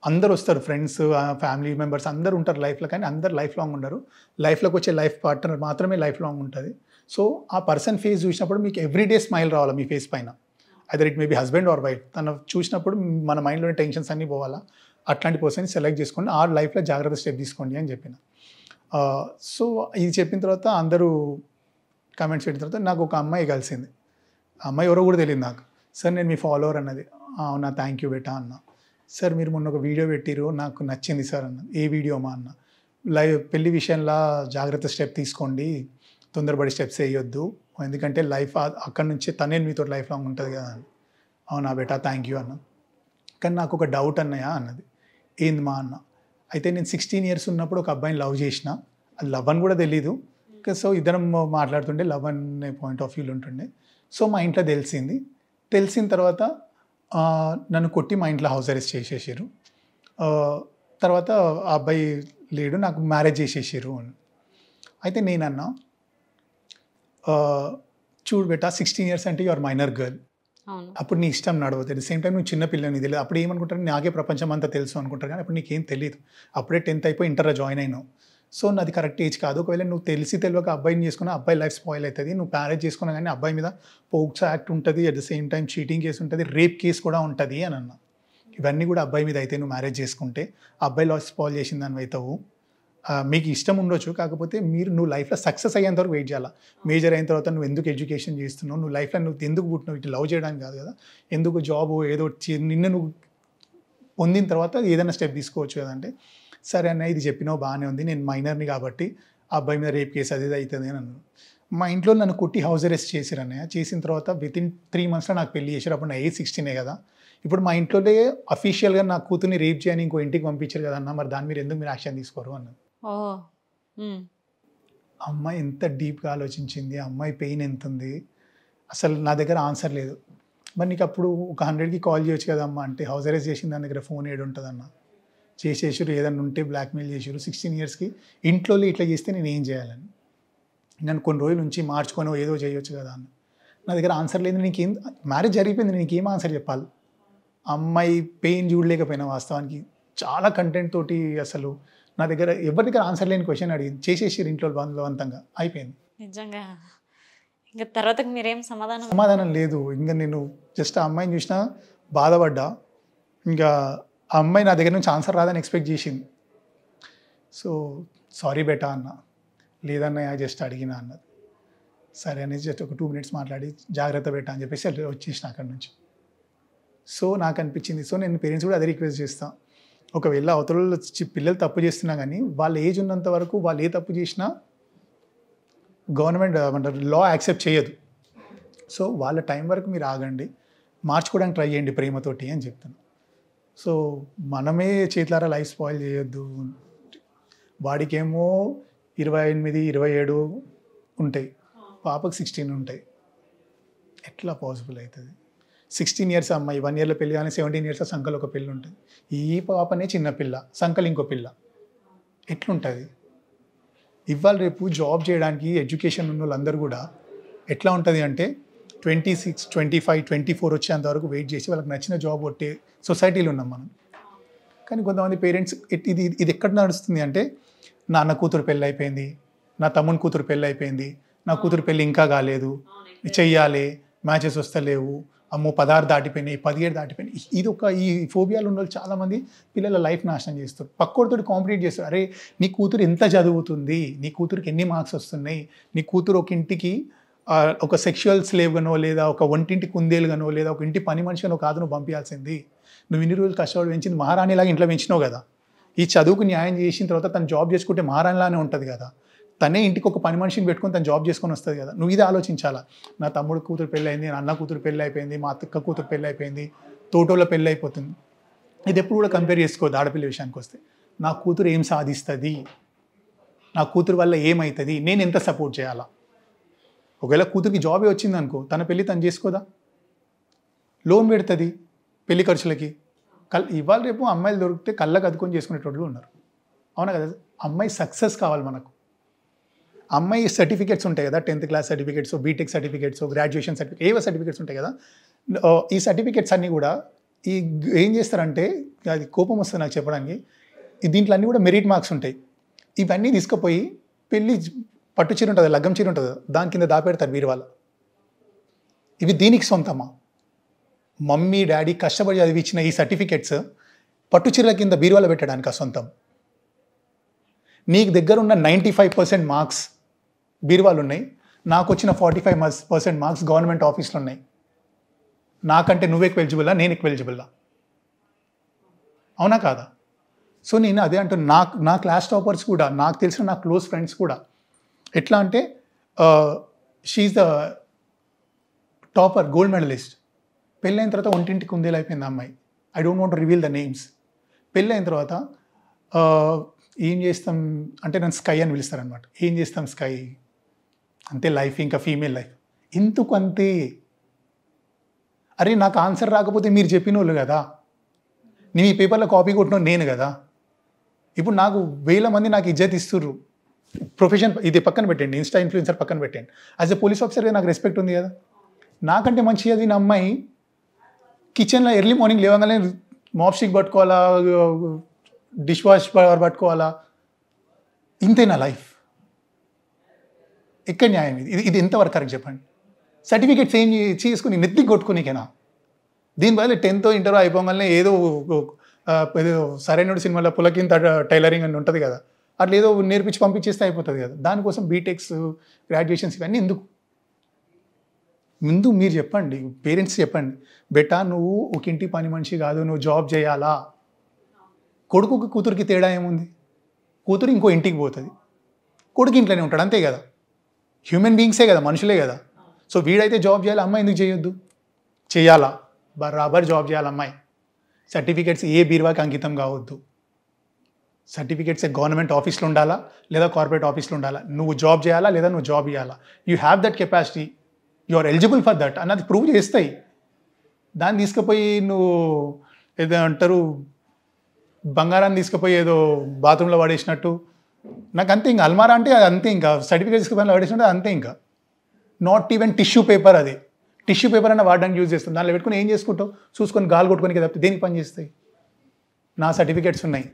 అందరు వస్తారు, ఫ్రెండ్స్, ఫ్యామిలీ మెంబర్స్ అందరు ఉంటారు లైఫ్లో, కానీ అందరు లైఫ్ లాంగ్ ఉండరు. లైఫ్లోకి వచ్చే లైఫ్ పార్ట్నర్ మాత్రమే లైఫ్ లాంగ్ ఉంటుంది. సో ఆ పర్సన్ ఫేస్ చూసినప్పుడు మీకు ఎవ్రీడే స్మైల్ రావాలా మీ ఫేస్ పైన, either it may be husband or wife. తను చూసినప్పుడు మన మైండ్లోని టెన్షన్స్ అన్నీ పోవాలా. అట్లాంటి పర్సన్ సెలెక్ట్ చేసుకోండి, ఆ లైఫ్లో జాగ్రత్త స్టెప్ తీసుకోండి అని చెప్పిన. సో ఇది చెప్పిన తర్వాత అందరూ కామెంట్స్ పెట్టిన తర్వాత నాకు ఒక అమ్మాయి కలిసింది. ఆ అమ్మాయి ఎవరో కూడా తెలియదు నాకు. సార్ నేను మీ ఫాలోవర్ అన్నది. అవునా, థ్యాంక్ యూ బేటా అన్న. సార్ మీరు మొన్న ఒక వీడియో పెట్టిరు, నాకు నచ్చింది సార్ అన్న. ఏ వీడియో అమ్మా అన్న? పెళ్లి విషయంలో జాగ్రత్త స్టెప్ తీసుకోండి, తొందరపడి స్టెప్స్ వేయొద్దు, ఎందుకంటే లైఫ్ అక్కడి నుంచి తనే మీతో లైఫ్ లాంగ్ ఉంటుంది కదా అని. అవునా బేటా, థ్యాంక్ యూ అన్న. కానీ నాకు ఒక డౌట్ అన్నయ్యా అన్నది. ఏంది మా అన్న? అయితే నేను 16 years ఉన్నప్పుడు ఒక అబ్బాయిని లవ్ చేసిన, అది లవ్ అని కూడా తెలీదు. సో ఇద్దరం మాట్లాడుతుండే, లవ్ అనే పాయింట్ ఆఫ్ వ్యూలో ఉంటుండే. సో మా ఇంట్లో తెలిసిన తర్వాత నన్ను కొట్టి మా ఇంట్లో హౌస్ అరెస్ట్ చేసేసారు. తర్వాత ఆ అబ్బాయి లేడు, నాకు మ్యారేజ్ చేసేసారు అని. అయితే నేనన్నా, చూడు బేటా 16 years అంటే యువర్ మైనర్ గర్ల్, అప్పుడు నీ ఇష్టం నడవదు. అట్ ద సేమ్ టైం నువ్వు చిన్న పిల్లని తెలియదు. అప్పుడు ఏమనుకుంటారు, నాకే ప్రపంచం అంతా తెలుసు అనుకుంటారు, కానీ అప్పుడు నీకేం తెలియదు. అప్పుడే 10th అయిపోయి ఇంటర్లో జాయిన్ అయినావు. సో నాది కరెక్ట్ ఏజ్ కాదు. ఒకవేళ నువ్వు తెలియక అబ్బాయిని చేసుకున్నా, అబ్బాయి లైఫ్ స్పాయిల్ అవుతుంది. నువ్వు మ్యారేజ్ చేసుకున్నా కానీ అబ్బాయి మీద పోక్సో యాక్ట్ ఉంటుంది, at the same time cheating case ఉంటుంది, రేప్ కేసు కూడా ఉంటుంది అని అన్న. ఇవన్నీ కూడా అబ్బాయి మీద అయితే నువ్వు మ్యారేజ్ చేసుకుంటే అబ్బాయి లైఫ్ స్పాయిల్ చేసిన దాని అవుతావు. మీకు ఇష్టం ఉండొచ్చు, కాకపోతే నువ్వు లైఫ్లో సక్సెస్ అయ్యేంత వరకు వెయిట్ చేయాలా. మేజర్ అయిన తర్వాత నువ్వు ఎందుకు ఎడ్యుకేషన్ చేస్తున్నావు, నువ్వు లైఫ్లో నువ్వు ఎందుకు పుట్టినావు, ఇటు లవ్ చేయడానికి కాదు కదా, ఎందుకు జాబ్ ఏదో నిన్ను నువ్వు పొందిన తర్వాత ఏదైనా స్టెప్ తీసుకోవచ్చు కదంటే, సరే అన్న ఇది చెప్పినావు బాగానే ఉంది, నేను మైనర్ని కాబట్టి ఆ అబ్బాయి మీద రేప్ కేసు అది అవుతుంది అని అన్నాను. మా ఇంట్లో నన్ను కొట్టి హౌస్ అరెస్ట్ చేశారు అన్నయ్య. చేసిన తర్వాత వితిన్ 3 monthsలో నాకు పెళ్లి చేశారు. అప్పుడు నా ఏజ్ 16 కదా. ఇప్పుడు మా ఇంట్లోనే అఫీషియల్గా నా కూతుర్ని రేప్ చేయని ఇంకో ఇంటికి పంపించారు కదా అన్న, మరి దాని మీద ఎందుకు మీరు యాక్షన్ తీసుకోరు అన్నారు. అమ్మాయి ఎంత డీప్గా ఆలోచించింది, అమ్మాయి పెయిన్ ఎంత ఉంది, అసలు నా దగ్గర ఆన్సర్ లేదు. మరి నీకు అప్పుడు ఒక 100కి కాల్ చేయొచ్చు కదమ్మా అంటే, హౌస్ అరెస్ట్ చేసిన దాని దగ్గర ఫోన్ ఏడు ఉంటుందన్న, చేసేసారు, ఏదన్నా ఉంటే బ్లాక్మెయిల్ చేసారు. 16 yearsకి ఇంట్లో ఇట్లా చేస్తే నేను ఏం చేయాలని, నన్ను కొన్ని రోజుల నుంచి మార్చుకొని ఏదో చేయొచ్చు కదా అన్న. నా దగ్గర ఆన్సర్ లేదు, నీకేం మ్యారేజ్ జరిగిపోయింది, నీకేం ఆన్సర్ చెప్పాలి? అమ్మాయి పెయిన్ చూడలేకపోయినా వాస్తవానికి చాలా కంటెంట్ తోటి అసలు నా దగ్గర ఎవరి దగ్గర ఆన్సర్ లేని క్వశ్చన్ అడిగింది, చేసేసారు ఇంట్లో బలవంతంగా, అయిపోయింది. నిజంగా ఇంకా తర్వాత మీరేం సమాధానం లేదు. ఇంకా నేను జస్ట్ ఆ అమ్మాయిని చూసినా బాధపడ్డా. ఇంకా ఆ అమ్మాయి నా దగ్గర నుంచి ఆన్సర్ రాదని ఎక్స్పెక్ట్ చేసింది. సో సారీ బేటా అన్న, లేదన్నయ్య జస్ట్ అడిగినా అన్నది. సరే అనేసి జస్ట్ ఒక 2 minutes మాట్లాడి జాగ్రత్త బేటా అని చెప్పేసి వచ్చేసిన అక్కడి నుంచి. సో నాకు అనిపించింది, సో నేను పేరెంట్స్ కూడా అదే రిక్వెస్ట్ చేస్తాను, ఒకవేళ అవతల పిల్లలు తప్పు చేస్తున్నా కానీ వాళ్ళ ఏజ్ ఉన్నంత వరకు వాళ్ళు ఏ తప్పు చేసినా గవర్నమెంట్ లా యాక్సెప్ట్ చేయదు. సో వాళ్ళ టైం వరకు మీరు ఆగండి, మార్చుకోవడానికి ట్రై చేయండి ప్రేమతోటి అని చెప్తాను. సో మనమే చేతులారా లైఫ్ స్పాయిల్ చేయొద్దు. వాడికేమో 28, 27 ఉంటాయి, పాపకు 16 ఉంటాయి. ఎట్లా పాసిబుల్ అవుతుంది? 16 years అమ్మాయి 1 yearలో పెళ్ళి కానీ 17 years సంకలు ఒక పిల్ల ఉంటుంది. ఈ పాపనే చిన్న పిల్ల, సంకలు ఇంకో పిల్ల, ఎట్లుంటుంది? ఇవాళ రేపు జాబ్ చేయడానికి ఎడ్యుకేషన్ ఉన్న వాళ్ళందరూ కూడా ఎట్లా ఉంటుంది అంటే 26, 25, 24 వచ్చేంత వరకు వెయిట్ చేసి వాళ్ళకి నచ్చిన జాబ్ కొట్టే సొసైటీలో ఉన్నాం మనం. కానీ కొంతమంది పేరెంట్స్ ఇది ఎక్కడ నడుస్తుంది అంటే, నా అన్న కూతురు పెళ్ళి అయిపోయింది, నా తమ్ముని కూతురు పెళ్ళి అయిపోయింది, నా కూతురు పెళ్ళి ఇంకా కాలేదు, చెయ్యాలి, మ్యాచెస్ వస్తలేవు, అమ్మో 16 దాటిపోయినాయి, 17 దాటిపోయినాయి. ఇది ఒక ఈ ఫోబియాలు ఉన్న వాళ్ళు చాలామంది పిల్లల లైఫ్ నాశనం చేస్తారు. పక్కోడితో కాంపిటీట్ చేస్తారు. అరే నీ కూతురు ఎంత చదువుతుంది, నీ కూతురికి ఎన్ని మార్క్స్ వస్తున్నాయి, నీ కూతురు ఒక ఇంటికి ఒక సెక్షువల్ స్లేవ్గానో లేదా ఒక ఒంటింటి కుందేలుగానో లేదా ఒక ఇంటి పని మనిషిగానో కాదు నువ్వు పంపించాల్సింది. నువ్వు ఇన్ని రోజులు కష్టపడి పెంచింది మహారాణిలాగా ఇంట్లో పెంచినావు కదా. ఈ చదువుకు న్యాయం చేసిన తర్వాత తను జాబ్ చేసుకుంటే మహారాణిలానే ఉంటుంది కదా. తనే ఇంటికి ఒక పని మనిషిని పెట్టుకొని తను జాబ్ చేసుకొని వస్తుంది కదా. నువ్వు ఇది ఆలోచించాలా. నా తమ్ముడు కూతురు పెళ్ళి అయింది, నా అన్న కూతురు పెళ్ళి అయిపోయింది, మా అక్క కూతురు పెళ్ళి అయిపోయింది, తోటోళ్ళ పెళ్ళి అయిపోతుంది. ఇది ఎప్పుడు కూడా కంపేర్ చేసుకోవద్దు. ఆడపిల్ల విషయానికి వస్తే నా కూతురు ఏం సాధిస్తుంది, నా కూతురు వల్ల ఏమవుతుంది, నేను ఎంత సపోర్ట్ చేయాలా. ఒకవేళ కూతురికి జాబే వచ్చింది అనుకో, తన పెళ్ళి తను చేసుకోదా, లోన్ పెడుతుంది పెళ్లి ఖర్చులకి. ఇవాళ రేపు అమ్మాయిలు దొరికితే కళ్ళకు అదుకొని చేసుకునేటోళ్ళు ఉన్నారు. అవునా కదా. అమ్మాయి సక్సెస్ కావాలి మనకు. అమ్మాయి సర్టిఫికేట్స్ ఉంటాయి కదా, 10th class certificates, BTech certificates, graduation certificate, ఏవో సర్టిఫికేట్స్ ఉంటాయి కదా. ఈ సర్టిఫికేట్స్ అన్నీ కూడా ఏం చేస్తారంటే, అది కోపం వస్తుంది నాకు చెప్పడానికి, దీంట్లో అన్నీ కూడా మెరిట్ మార్క్స్ ఉంటాయి. ఇవన్నీ తీసుకుపోయి పెళ్ళి పట్టు చీర ఉంటుంది, లగ్గం చీర ఉంటుంది, దాని కింద దాపెడతారు వీరి వాళ్ళు. ఇవి దీనికి సొంతమా? మమ్మీ డాడీ కష్టపడి చదివించిన ఈ సర్టిఫికేట్స్ పట్టు చీరల కింద బీరువాలో పెట్టడానికి ఆ సొంతం. నీకు దగ్గర ఉన్న 95% మార్క్స్ బీరువాలు ఉన్నాయి, నాకు వచ్చిన 45% మార్క్స్ గవర్నమెంట్ ఆఫీస్లో ఉన్నాయి. నాకంటే నువ్వు ఎక్కువ ఎలిజిబుల్లా, నేను ఎక్కువ ఎలిజిబుల్లా? అవునా కాదా? సో నేను అదే అంటున్నా, నా క్లాస్ టాపర్స్ కూడా, నాకు తెలిసిన నా క్లోజ్ ఫ్రెండ్స్ కూడా ఎట్లా అంటే, she's the topper, gold medalist. పెళ్ళైన తర్వాత ఒంటింటికి కుందేలు అయిపోయింది అమ్మాయి. I don't want to reveal the names. పెళ్ళైన తర్వాత ఏం చేస్తాం అంటే నన్ను స్కై అని పిలుస్తారనమాట. ఏం చేస్తాం స్కై, అంతే లైఫ్, ఇంకా ఫీమేల్ లైఫ్ ఎందుకు అంతే. అరే నాకు ఆన్సర్ రాకపోతే మీరు చెప్పిన వాళ్ళు కదా, నేను ఈ పేపర్లో కాపీ కొట్టిన నేను కదా. ఇప్పుడు నాకు 1000 మంది నాకు ఇజ్జత్ ఇస్తుర్రు. ప్రొఫెషన్ ఇది పక్కన పెట్టండి, ఇన్స్టా ఇన్ఫ్లుయెన్సర్ పక్కన పెట్టండి, యాజ్ ఎ పోలీస్ ఆఫీసర్గా నాకు రెస్పెక్ట్ ఉంది కదా. నాకంటే మంచి చదివిన అమ్మాయి కిచెన్లో ఎర్లీ మార్నింగ్ లేవగానే మాప్ స్టిక్ పట్టుకోవాలా, డిష్ వాష్ పట్టుకోవాలా, ఇంతేనా లైఫ్? ఎక్కడ న్యాయం ఇది? ఇది ఎంతవరకు కరెక్ట్ చెప్పండి? సర్టిఫికేట్స్ ఏం చేసుకుని నెత్తికి కొట్టుకునేకేనా? దీనివల్ల 10th ఇంటర్ అయిపోగానే ఏదో సరైనడు సినిమాలో పులకింత టైలరింగ్ అని ఉంటుంది కదా, అట్లా ఏదో నేర్పించి పంపించేస్తే అయిపోతుంది కదా. దానికోసం బీటెక్స్, గ్రాడ్యుయేషన్స్ ఇవన్నీ ఎందుకు? ముందు మీరు చెప్పండి, పేరెంట్స్ చెప్పండి, బెటా నువ్వు ఒక ఇంటి పని మనిషి కాదు, నువ్వు జాబ్ చేయాలా. కొడుకుకి కూతురికి తేడా ఏముంది? కూతురు ఇంకో ఇంటికి పోతుంది, కొడుకు ఇంట్లోనే ఉంటాడు, అంతే కదా. హ్యూమన్ బీయింగ్సే కదా, మనుషులే కదా. సో వీడైతే జాబ్ చేయాలి, అమ్మాయి ఎందుకు చేయొద్దు? చేయాలా, బరాబర్ జాబ్ చేయాలి అమ్మాయి. సర్టిఫికేట్స్ ఏ బీరువాకి అంకితం కావద్దు. సర్టిఫికేట్స్ గవర్నమెంట్ ఆఫీస్లో ఉండాలా లేదా కార్పొరేట్ ఆఫీస్లో ఉండాలా. నువ్వు జాబ్ చేయాలా లేదా నువ్వు జాబ్ ఇవ్వాలా. You have that capacity, you are eligible for that అన్నది ప్రూవ్ చేస్తాయి. దాన్ని తీసుకుపోయి నువ్వు ఏదో అంటారు, బంగారాన్ని తీసుకుపోయి ఏదో బాత్రూంలో పడేసినట్టు. నాకు అంతే, ఇంకా అల్మారా అంటే అది అంతే, ఇంకా సర్టిఫికేట్ తీసుకుపోయి పడేసినట్టు అంతే. ఇంకా నాట్ ఈవెన్ టిష్యూ పేపర్ అది, టిష్యూ పేపర్ అన్న వాడడానికి యూజ్ చేస్తాం, దాంట్లో పెట్టుకుని ఏం చేసుకుంటావు, చూసుకొని గాలి కొట్టుకొని కదా, దేనికి పని చేస్తాయి? నా సర్టిఫికేట్స్ ఉన్నాయి,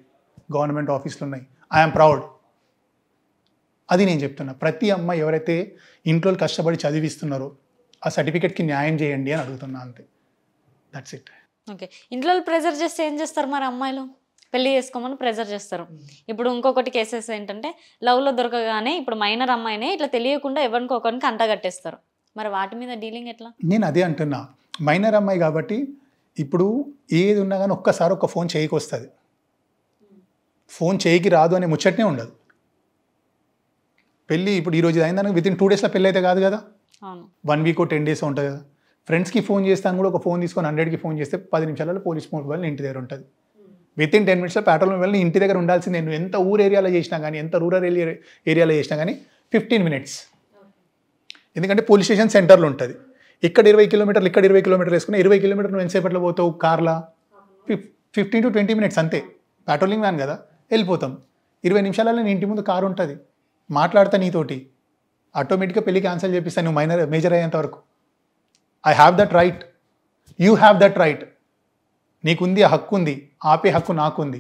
గవర్నమెంట్ ఆఫీసులు ఉన్నాయి, ఐఎమ్ ప్రౌడ్. అది నేను చెప్తున్నా, ప్రతి అమ్మాయి ఎవరైతే ఇంట్లో కష్టపడి చదివిస్తున్నారో ఆ సర్టిఫికేట్కి న్యాయం చేయండి అని అడుగుతున్నా, అంతే. That's it. ఓకే, ఇంట్లో ప్రెజర్ చేస్తే ఏం చేస్తారు మరి అమ్మాయిలు? పెళ్లి చేసుకోమని ప్రెజర్ చేస్తారు. ఇప్పుడు ఇంకొకటి కేసెస్ ఏంటంటే లవ్లో దొరకగానే ఇప్పుడు మైనర్ అమ్మాయినే ఇట్లా తెలియకుండా ఎవరికొకరికి అంటగట్టేస్తారు. మరి వాటి మీద డీలింగ్ ఎట్లా? నేను అదే అంటున్నా, మైనర్ అమ్మాయి కాబట్టి ఇప్పుడు ఏది ఉన్నా కానీ ఒక్కసారి ఒక ఫోన్ చేయికి వస్తుంది, ఫోన్ చేయికి రాదు అనే ముచ్చటనే ఉండదు. పెళ్ళి ఇప్పుడు ఈరోజు అయిందని విత్ ఇన్ 2 daysలో పెళ్ళి అయితే కాదు కదా, 1 week 10 days ఉంటుంది కదా. ఫ్రెండ్స్కి ఫోన్ చేస్తాను కూడా ఒక ఫోన్ తీసుకొని 100కి ఫోన్ చేస్తే 10 నిమిషాలలో పోలీస్ మొబైల్ ఇంటి దగ్గర ఉంటుంది. విత్ ఇన్ 10 minutesలో పెట్రోల్ మొబైల్ ఇంటి దగ్గర ఉండాల్సిందే. నువ్వు ఎంత ఊరు ఏరియాలో చేసినా కానీ, ఎంత రూరల్ ఏరియాలో చేసినా కానీ 15 minutes. ఎందుకంటే పోలీస్ స్టేషన్ సెంటర్లో ఉంటుంది. ఇక్కడ 20 kilometers, ఇక్కడ 20 kilometers వేసుకుని 20 kilometers నువ్వు ఎంతసేపట్లో పోతావు కార్లా? 15 to 20 minutes అంతే. పెట్రోలింగ్ వ్యాన్ కదా, వెళ్ళిపోతాం. 20 నిమిషాలలో నీ ఇంటి ముందు కారు ఉంటుంది, మాట్లాడతా నీతోటి, ఆటోమేటిక్గా పెళ్ళి క్యాన్సిల్ చేపిస్తాను నువ్వు మేజర్ అయ్యేంత వరకు. I have that right, you have that right. నీకుంది, ఆ హక్కు ఉంది, ఆపే హక్కు నాకుంది,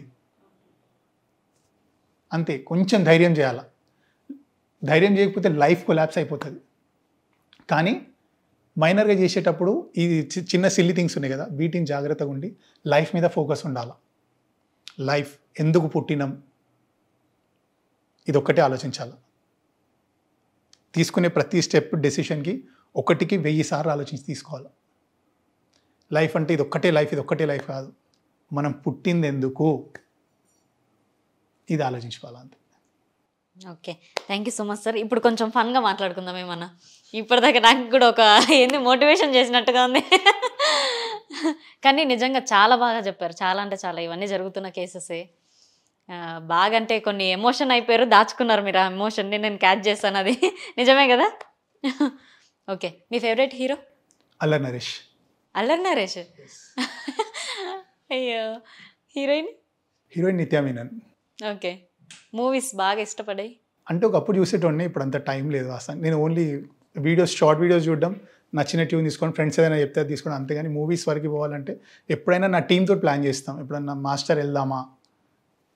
అంతే. కొంచెం ధైర్యం చేయాల, ధైర్యం చేయకపోతే లైఫ్ కొలాప్స్ అయిపోతుంది. కానీ మైనర్గా చేసేటప్పుడు ఈ చిన్న సిల్లీ థింగ్స్ ఉన్నాయి కదా, వీటిని జాగ్రత్తగా ఉండి లైఫ్ మీద ఫోకస్ ఉండాలి. లైఫ్ ఎందుకు పుట్టినాం ఇది ఒక్కటే ఆలోచించాలి. తీసుకునే ప్రతి స్టెప్ డెసిషన్కి 1కి 1000 సార్లు ఆలోచించి తీసుకోవాలి. లైఫ్ అంటే ఇది ఒక్కటే లైఫ్, ఇది ఒక్కటే లైఫ్ కాదు, మనం పుట్టింది ఎందుకు ఇది ఆలోచించుకోవాలి, అంతే. Okay, thank you so much sir. ఇప్పుడు కొంచెం ఫన్గా మాట్లాడుకుందాం ఏమన్నా. ఇప్పటిదాకా నాకు కూడా ఒక ఏంది మోటివేషన్ చేసినట్టుగా ఉంది. కానీ నిజంగా చాలా బాగా చెప్పారు, చాలా అంటే చాలా. ఇవన్నీ జరుగుతున్న కేసెసే. బాగా అంటే కొన్ని ఎమోషన్ అయిపోయారు, దాచుకున్నారు మీరు ఆ ఎమోషన్ని, నేను క్యాచ్ చేస్తాను, అది నిజమే కదా. ఓకే, మీ ఫేవరెట్ హీరో? అల్లరి నరేష్. అల్లరి నరేష్. అయ్యో, హీరోయిన్? హీరోయిన్ నిత్యా మీనన్. ఓకే, మూవీస్ బాగా ఇష్టపడాయి అంటే ఒకప్పుడు చూసేటోడిని, ఇప్పుడు అంత టైం లేదు అసలు. నేను ఓన్లీ షార్ట్ వీడియోస్ చూడడం, నచ్చిన ట్యూన్ తీసుకొని ఫ్రెండ్స్ ఏదైనా చెప్తే తీసుకోవడం, అంతేగాని మూవీస్ వరకు పోవాలంటే ఎప్పుడైనా నా టీంతో ప్లాన్ చేస్తాం. ఎప్పుడన్నా మాస్టర్ వెళ్దామా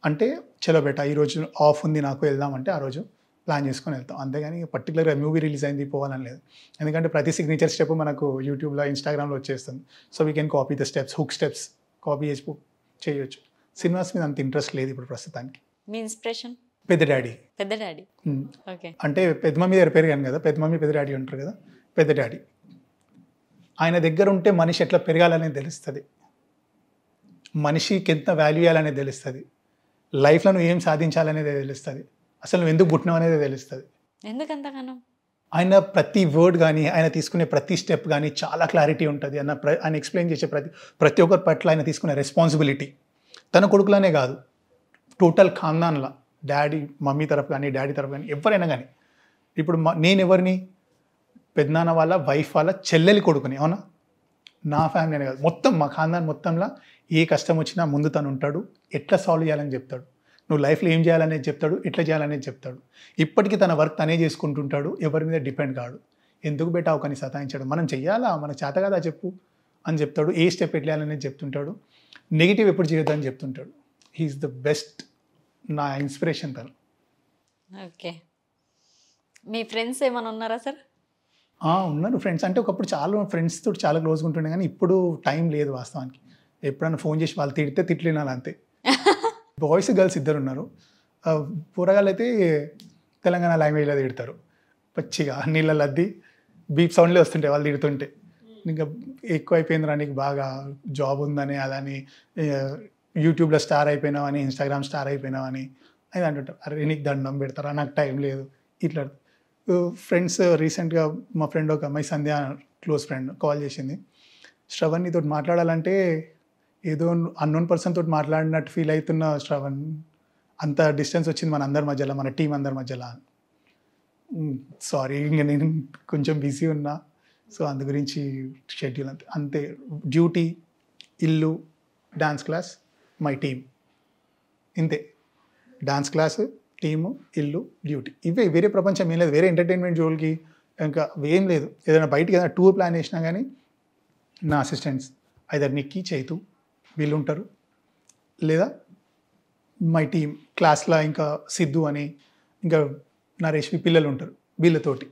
అంటే చలో బేటా ఈరోజు ఆఫ్ ఉంది నాకు, వెళ్దామంటే ఆ రోజు ప్లాన్ చేసుకొని వెళ్తాం. అంతేగాని పర్టికులర్గా మూవీ రిలీజ్ అయింది పోవాలని లేదు. ఎందుకంటే ప్రతి సిగ్నేచర్ స్టెప్ మనకు యూట్యూబ్లో, ఇన్స్టాగ్రామ్లో వచ్చేస్తుంది. So we can copy the steps, hook steps copy చేసి చేయొచ్చు. సినిమాస్ మీద అంత ఇంట్రెస్ట్ లేదు ఇప్పుడు ప్రస్తుతానికి. మీ ఇన్స్పిరేషన్? పెద్ద డాడీ. పెద్ద డాడీ, ఓకే. అంటే పెద్ద మమ్మీ దగ్గర పెరిగాను కదా, పెద్ద మమ్మీ పెద్ద డాడీ ఉంటారు కదా, పెద్ద డాడీ. ఆయన దగ్గర ఉంటే మనిషి ఎట్లా పెరగాలనేది తెలుస్తుంది, మనిషికి ఎంత వాల్యూ ఇవ్వాలనేది తెలుస్తుంది, లైఫ్లో నువ్వు ఏం సాధించాలనేది తెలుస్తుంది, అసలు నువ్వు ఎందుకు పుట్టినావు అనేది తెలుస్తుంది. ఎందుకంతగానో ఆయన ప్రతి వర్డ్ కానీ, ఆయన తీసుకునే ప్రతి స్టెప్ కానీ చాలా క్లారిటీ ఉంటుంది. ఆయన ఎక్స్ప్లెయిన్ చేసే ప్రతి ఒక్కరి పట్ల ఆయన తీసుకునే రెస్పాన్సిబిలిటీ తన కొడుకులనే కాదు, టోటల్ ఖాందాన్లా, డాడీ మమ్మీ తరఫు కానీ డాడీ తరఫు కానీ ఎవరైనా కానీ. ఇప్పుడు నేను ఎవరిని, పెద్దనాన్న వాళ్ళ వైఫ్ వాళ్ళ చెల్లెలి కొడుకుని, అవునా? నా ఫ్యామిలీ అనే కాదు, మొత్తం మా ఖాందాన్ మొత్తంలో ఏ కష్టం వచ్చినా ముందు తను ఉంటాడు, ఎట్లా సాల్వ్ చేయాలని చెప్తాడు, నువ్వు లైఫ్లో ఏం చేయాలనేది చెప్తాడు, ఎట్లా చేయాలనేది చెప్తాడు. ఇప్పటికీ తన వర్క్ తనే చేసుకుంటుంటాడు, ఎవరి మీద డిపెండ్ కాడు. ఎందుకు బెటా ఒకని సతాయించాడు, మనం చెయ్యాలా, మన చేత కదా చెప్పు అని చెప్తాడు. ఏ స్టెప్ ఎట్లా చేయాలనేది చెప్తుంటాడు, నెగిటివ్ ఎప్పుడు చేయొద్దని చెప్తుంటాడు. హీఈస్ ద బెస్ట్, నా ఇన్స్పిరేషన్ తను. ఓకే, మీ ఫ్రెండ్స్ ఏమైనా ఉన్నారా సార్? ఉన్నారు ఫ్రెండ్స్. అంటే ఒకప్పుడు చాలా ఫ్రెండ్స్ తోటి చాలా క్లోజ్గా ఉంటుండే, కానీ ఇప్పుడు టైం లేదు వాస్తవానికి. ఎప్పుడైనా ఫోన్ చేసి వాళ్ళు తిడితే తిట్లినాలి అంతే. బాయ్స్ గర్ల్స్ ఇద్దరు ఉన్నారు. పూరగాళ్ళు అయితే తెలంగాణ లాంగ్వేజ్లో తిడతారు, పచ్చిగా నీళ్ళల్లో అద్ది బీప్ సౌండ్లే వస్తుంటాయి వాళ్ళు తిడుతుంటే. ఇంకా ఎక్కువ అయిపోయిందిరా నీకు, బాగా జాబ్ ఉందని, అదని యూట్యూబ్లో స్టార్ అయిపోయినావని, ఇన్స్టాగ్రామ్ స్టార్ అయిపోయినావని అది అంటుంటారు. అరే నీకు దండం పెడతారా, నాకు టైం లేదు ఇట్లా. ఫ్రెండ్స్ రీసెంట్గా మా ఫ్రెండ్ ఒక అమ్మాయి సంధ్య, క్లోజ్ ఫ్రెండ్, కాల్ చేసింది. శ్రవణ్ నీతో మాట్లాడాలంటే ఏదో అన్నోన్ పర్సన్ తోటి మాట్లాడినట్టు ఫీల్ అవుతున్న శ్రవణ్, అంత డిస్టెన్స్ వచ్చింది మన అందరి మధ్యలో, మన టీం అందరి మధ్యలో. సారీ, ఇంకా నేను కొంచెం బిజీ ఉన్నా, సో అందు గురించి షెడ్యూల్ అంతే. డ్యూటీ, ఇల్లు, డాన్స్ క్లాస్, మై టీమ్, ఇంతే. డాన్స్ క్లాస్, టీము, ఇల్లు, డ్యూటీ, ఇవే. వేరే ప్రపంచం ఏం లేదు. వేరే ఎంటర్టైన్మెంట్ జోలికి ఇంకా ఏం లేదు. ఏదైనా బయటికి ఏదైనా టూర్ ప్లాన్ చేసినా కానీ నా అసిస్టెంట్స్ ఐదర్ నిక్కీ, చైతు వీళ్ళు ఉంటారు, లేదా మై టీమ్ క్లాస్లో ఇంకా సిద్ధు అని ఇంకా నరేష్ పిల్లలు ఉంటారు, వీళ్ళతోటి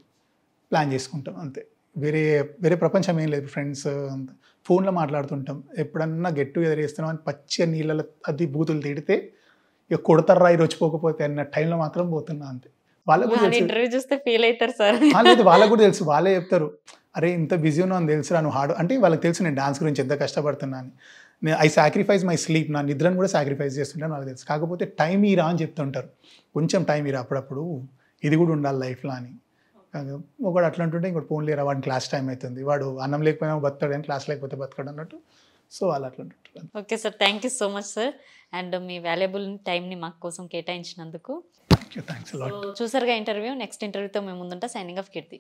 ప్లాన్ చేసుకుంటాం అంతే. వేరే వేరే ప్రపంచం ఏం లేదు. ఫ్రెండ్స్ అంతా ఫోన్లో మాట్లాడుతుంటాం. ఎప్పుడన్నా గెట్ టుగెదర్ చేస్తున్నాం అని పచ్చి నీళ్ళలో అది బూతులు తిడితే ఇక కొడతారా ఈరోజు పోకపోతే అన్న టైంలో మాత్రం పోతున్నా అంతే. వాళ్ళకు కూడా తెలుసు. ఇంటర్వ్యూ చూస్తే ఫీల్ అవుతారు సార్. లేదు, వాళ్ళకు కూడా తెలుసు. వాళ్ళే చెప్తారు, అరే ఇంత బిజీ ఉన్నావు అని తెలుసురా నువ్వు హార్డ్ అంటే వాళ్ళకి తెలుసు నేను డాన్స్ గురించి ఎంత కష్టపడుతున్నా అని. నేను ఐ సాక్రిఫైస్ మై స్లీప్, నా నిద్రను కూడా సాక్రిఫైస్ చేస్తుంటాను వాళ్ళకి తెలుసు. కాకపోతే టైం ఇరా అని చెప్తుంటారు, కొంచెం టైం ఇరా అప్పుడప్పుడు, ఇది కూడా ఉండాలి లైఫ్లో అని. ఒకడు అట్లా అంటుంటే ఇంకోటి ఫోన్ లేరా వాడిని క్లాస్ టైం అవుతుంది, వాడు అన్నం లేకపోయినా బతకాడు అని క్లాస్ లేకపోతే బతకాడు అన్నట్టు. సో వాళ్ళు అట్లా అంటుంటారు. Okay sir, thank you so much sir. And మీ వాల్యుబుల్ టైంని మాకు కోసం కేటాయించినందుకు. Thanks a lot. చూసారుగా ఇంటర్వ్యూ. నెక్స్ట్ ఇంటర్వ్యూతో మేము ముందుంటా. సైనింగ్ ఆఫ్ కీర్తి.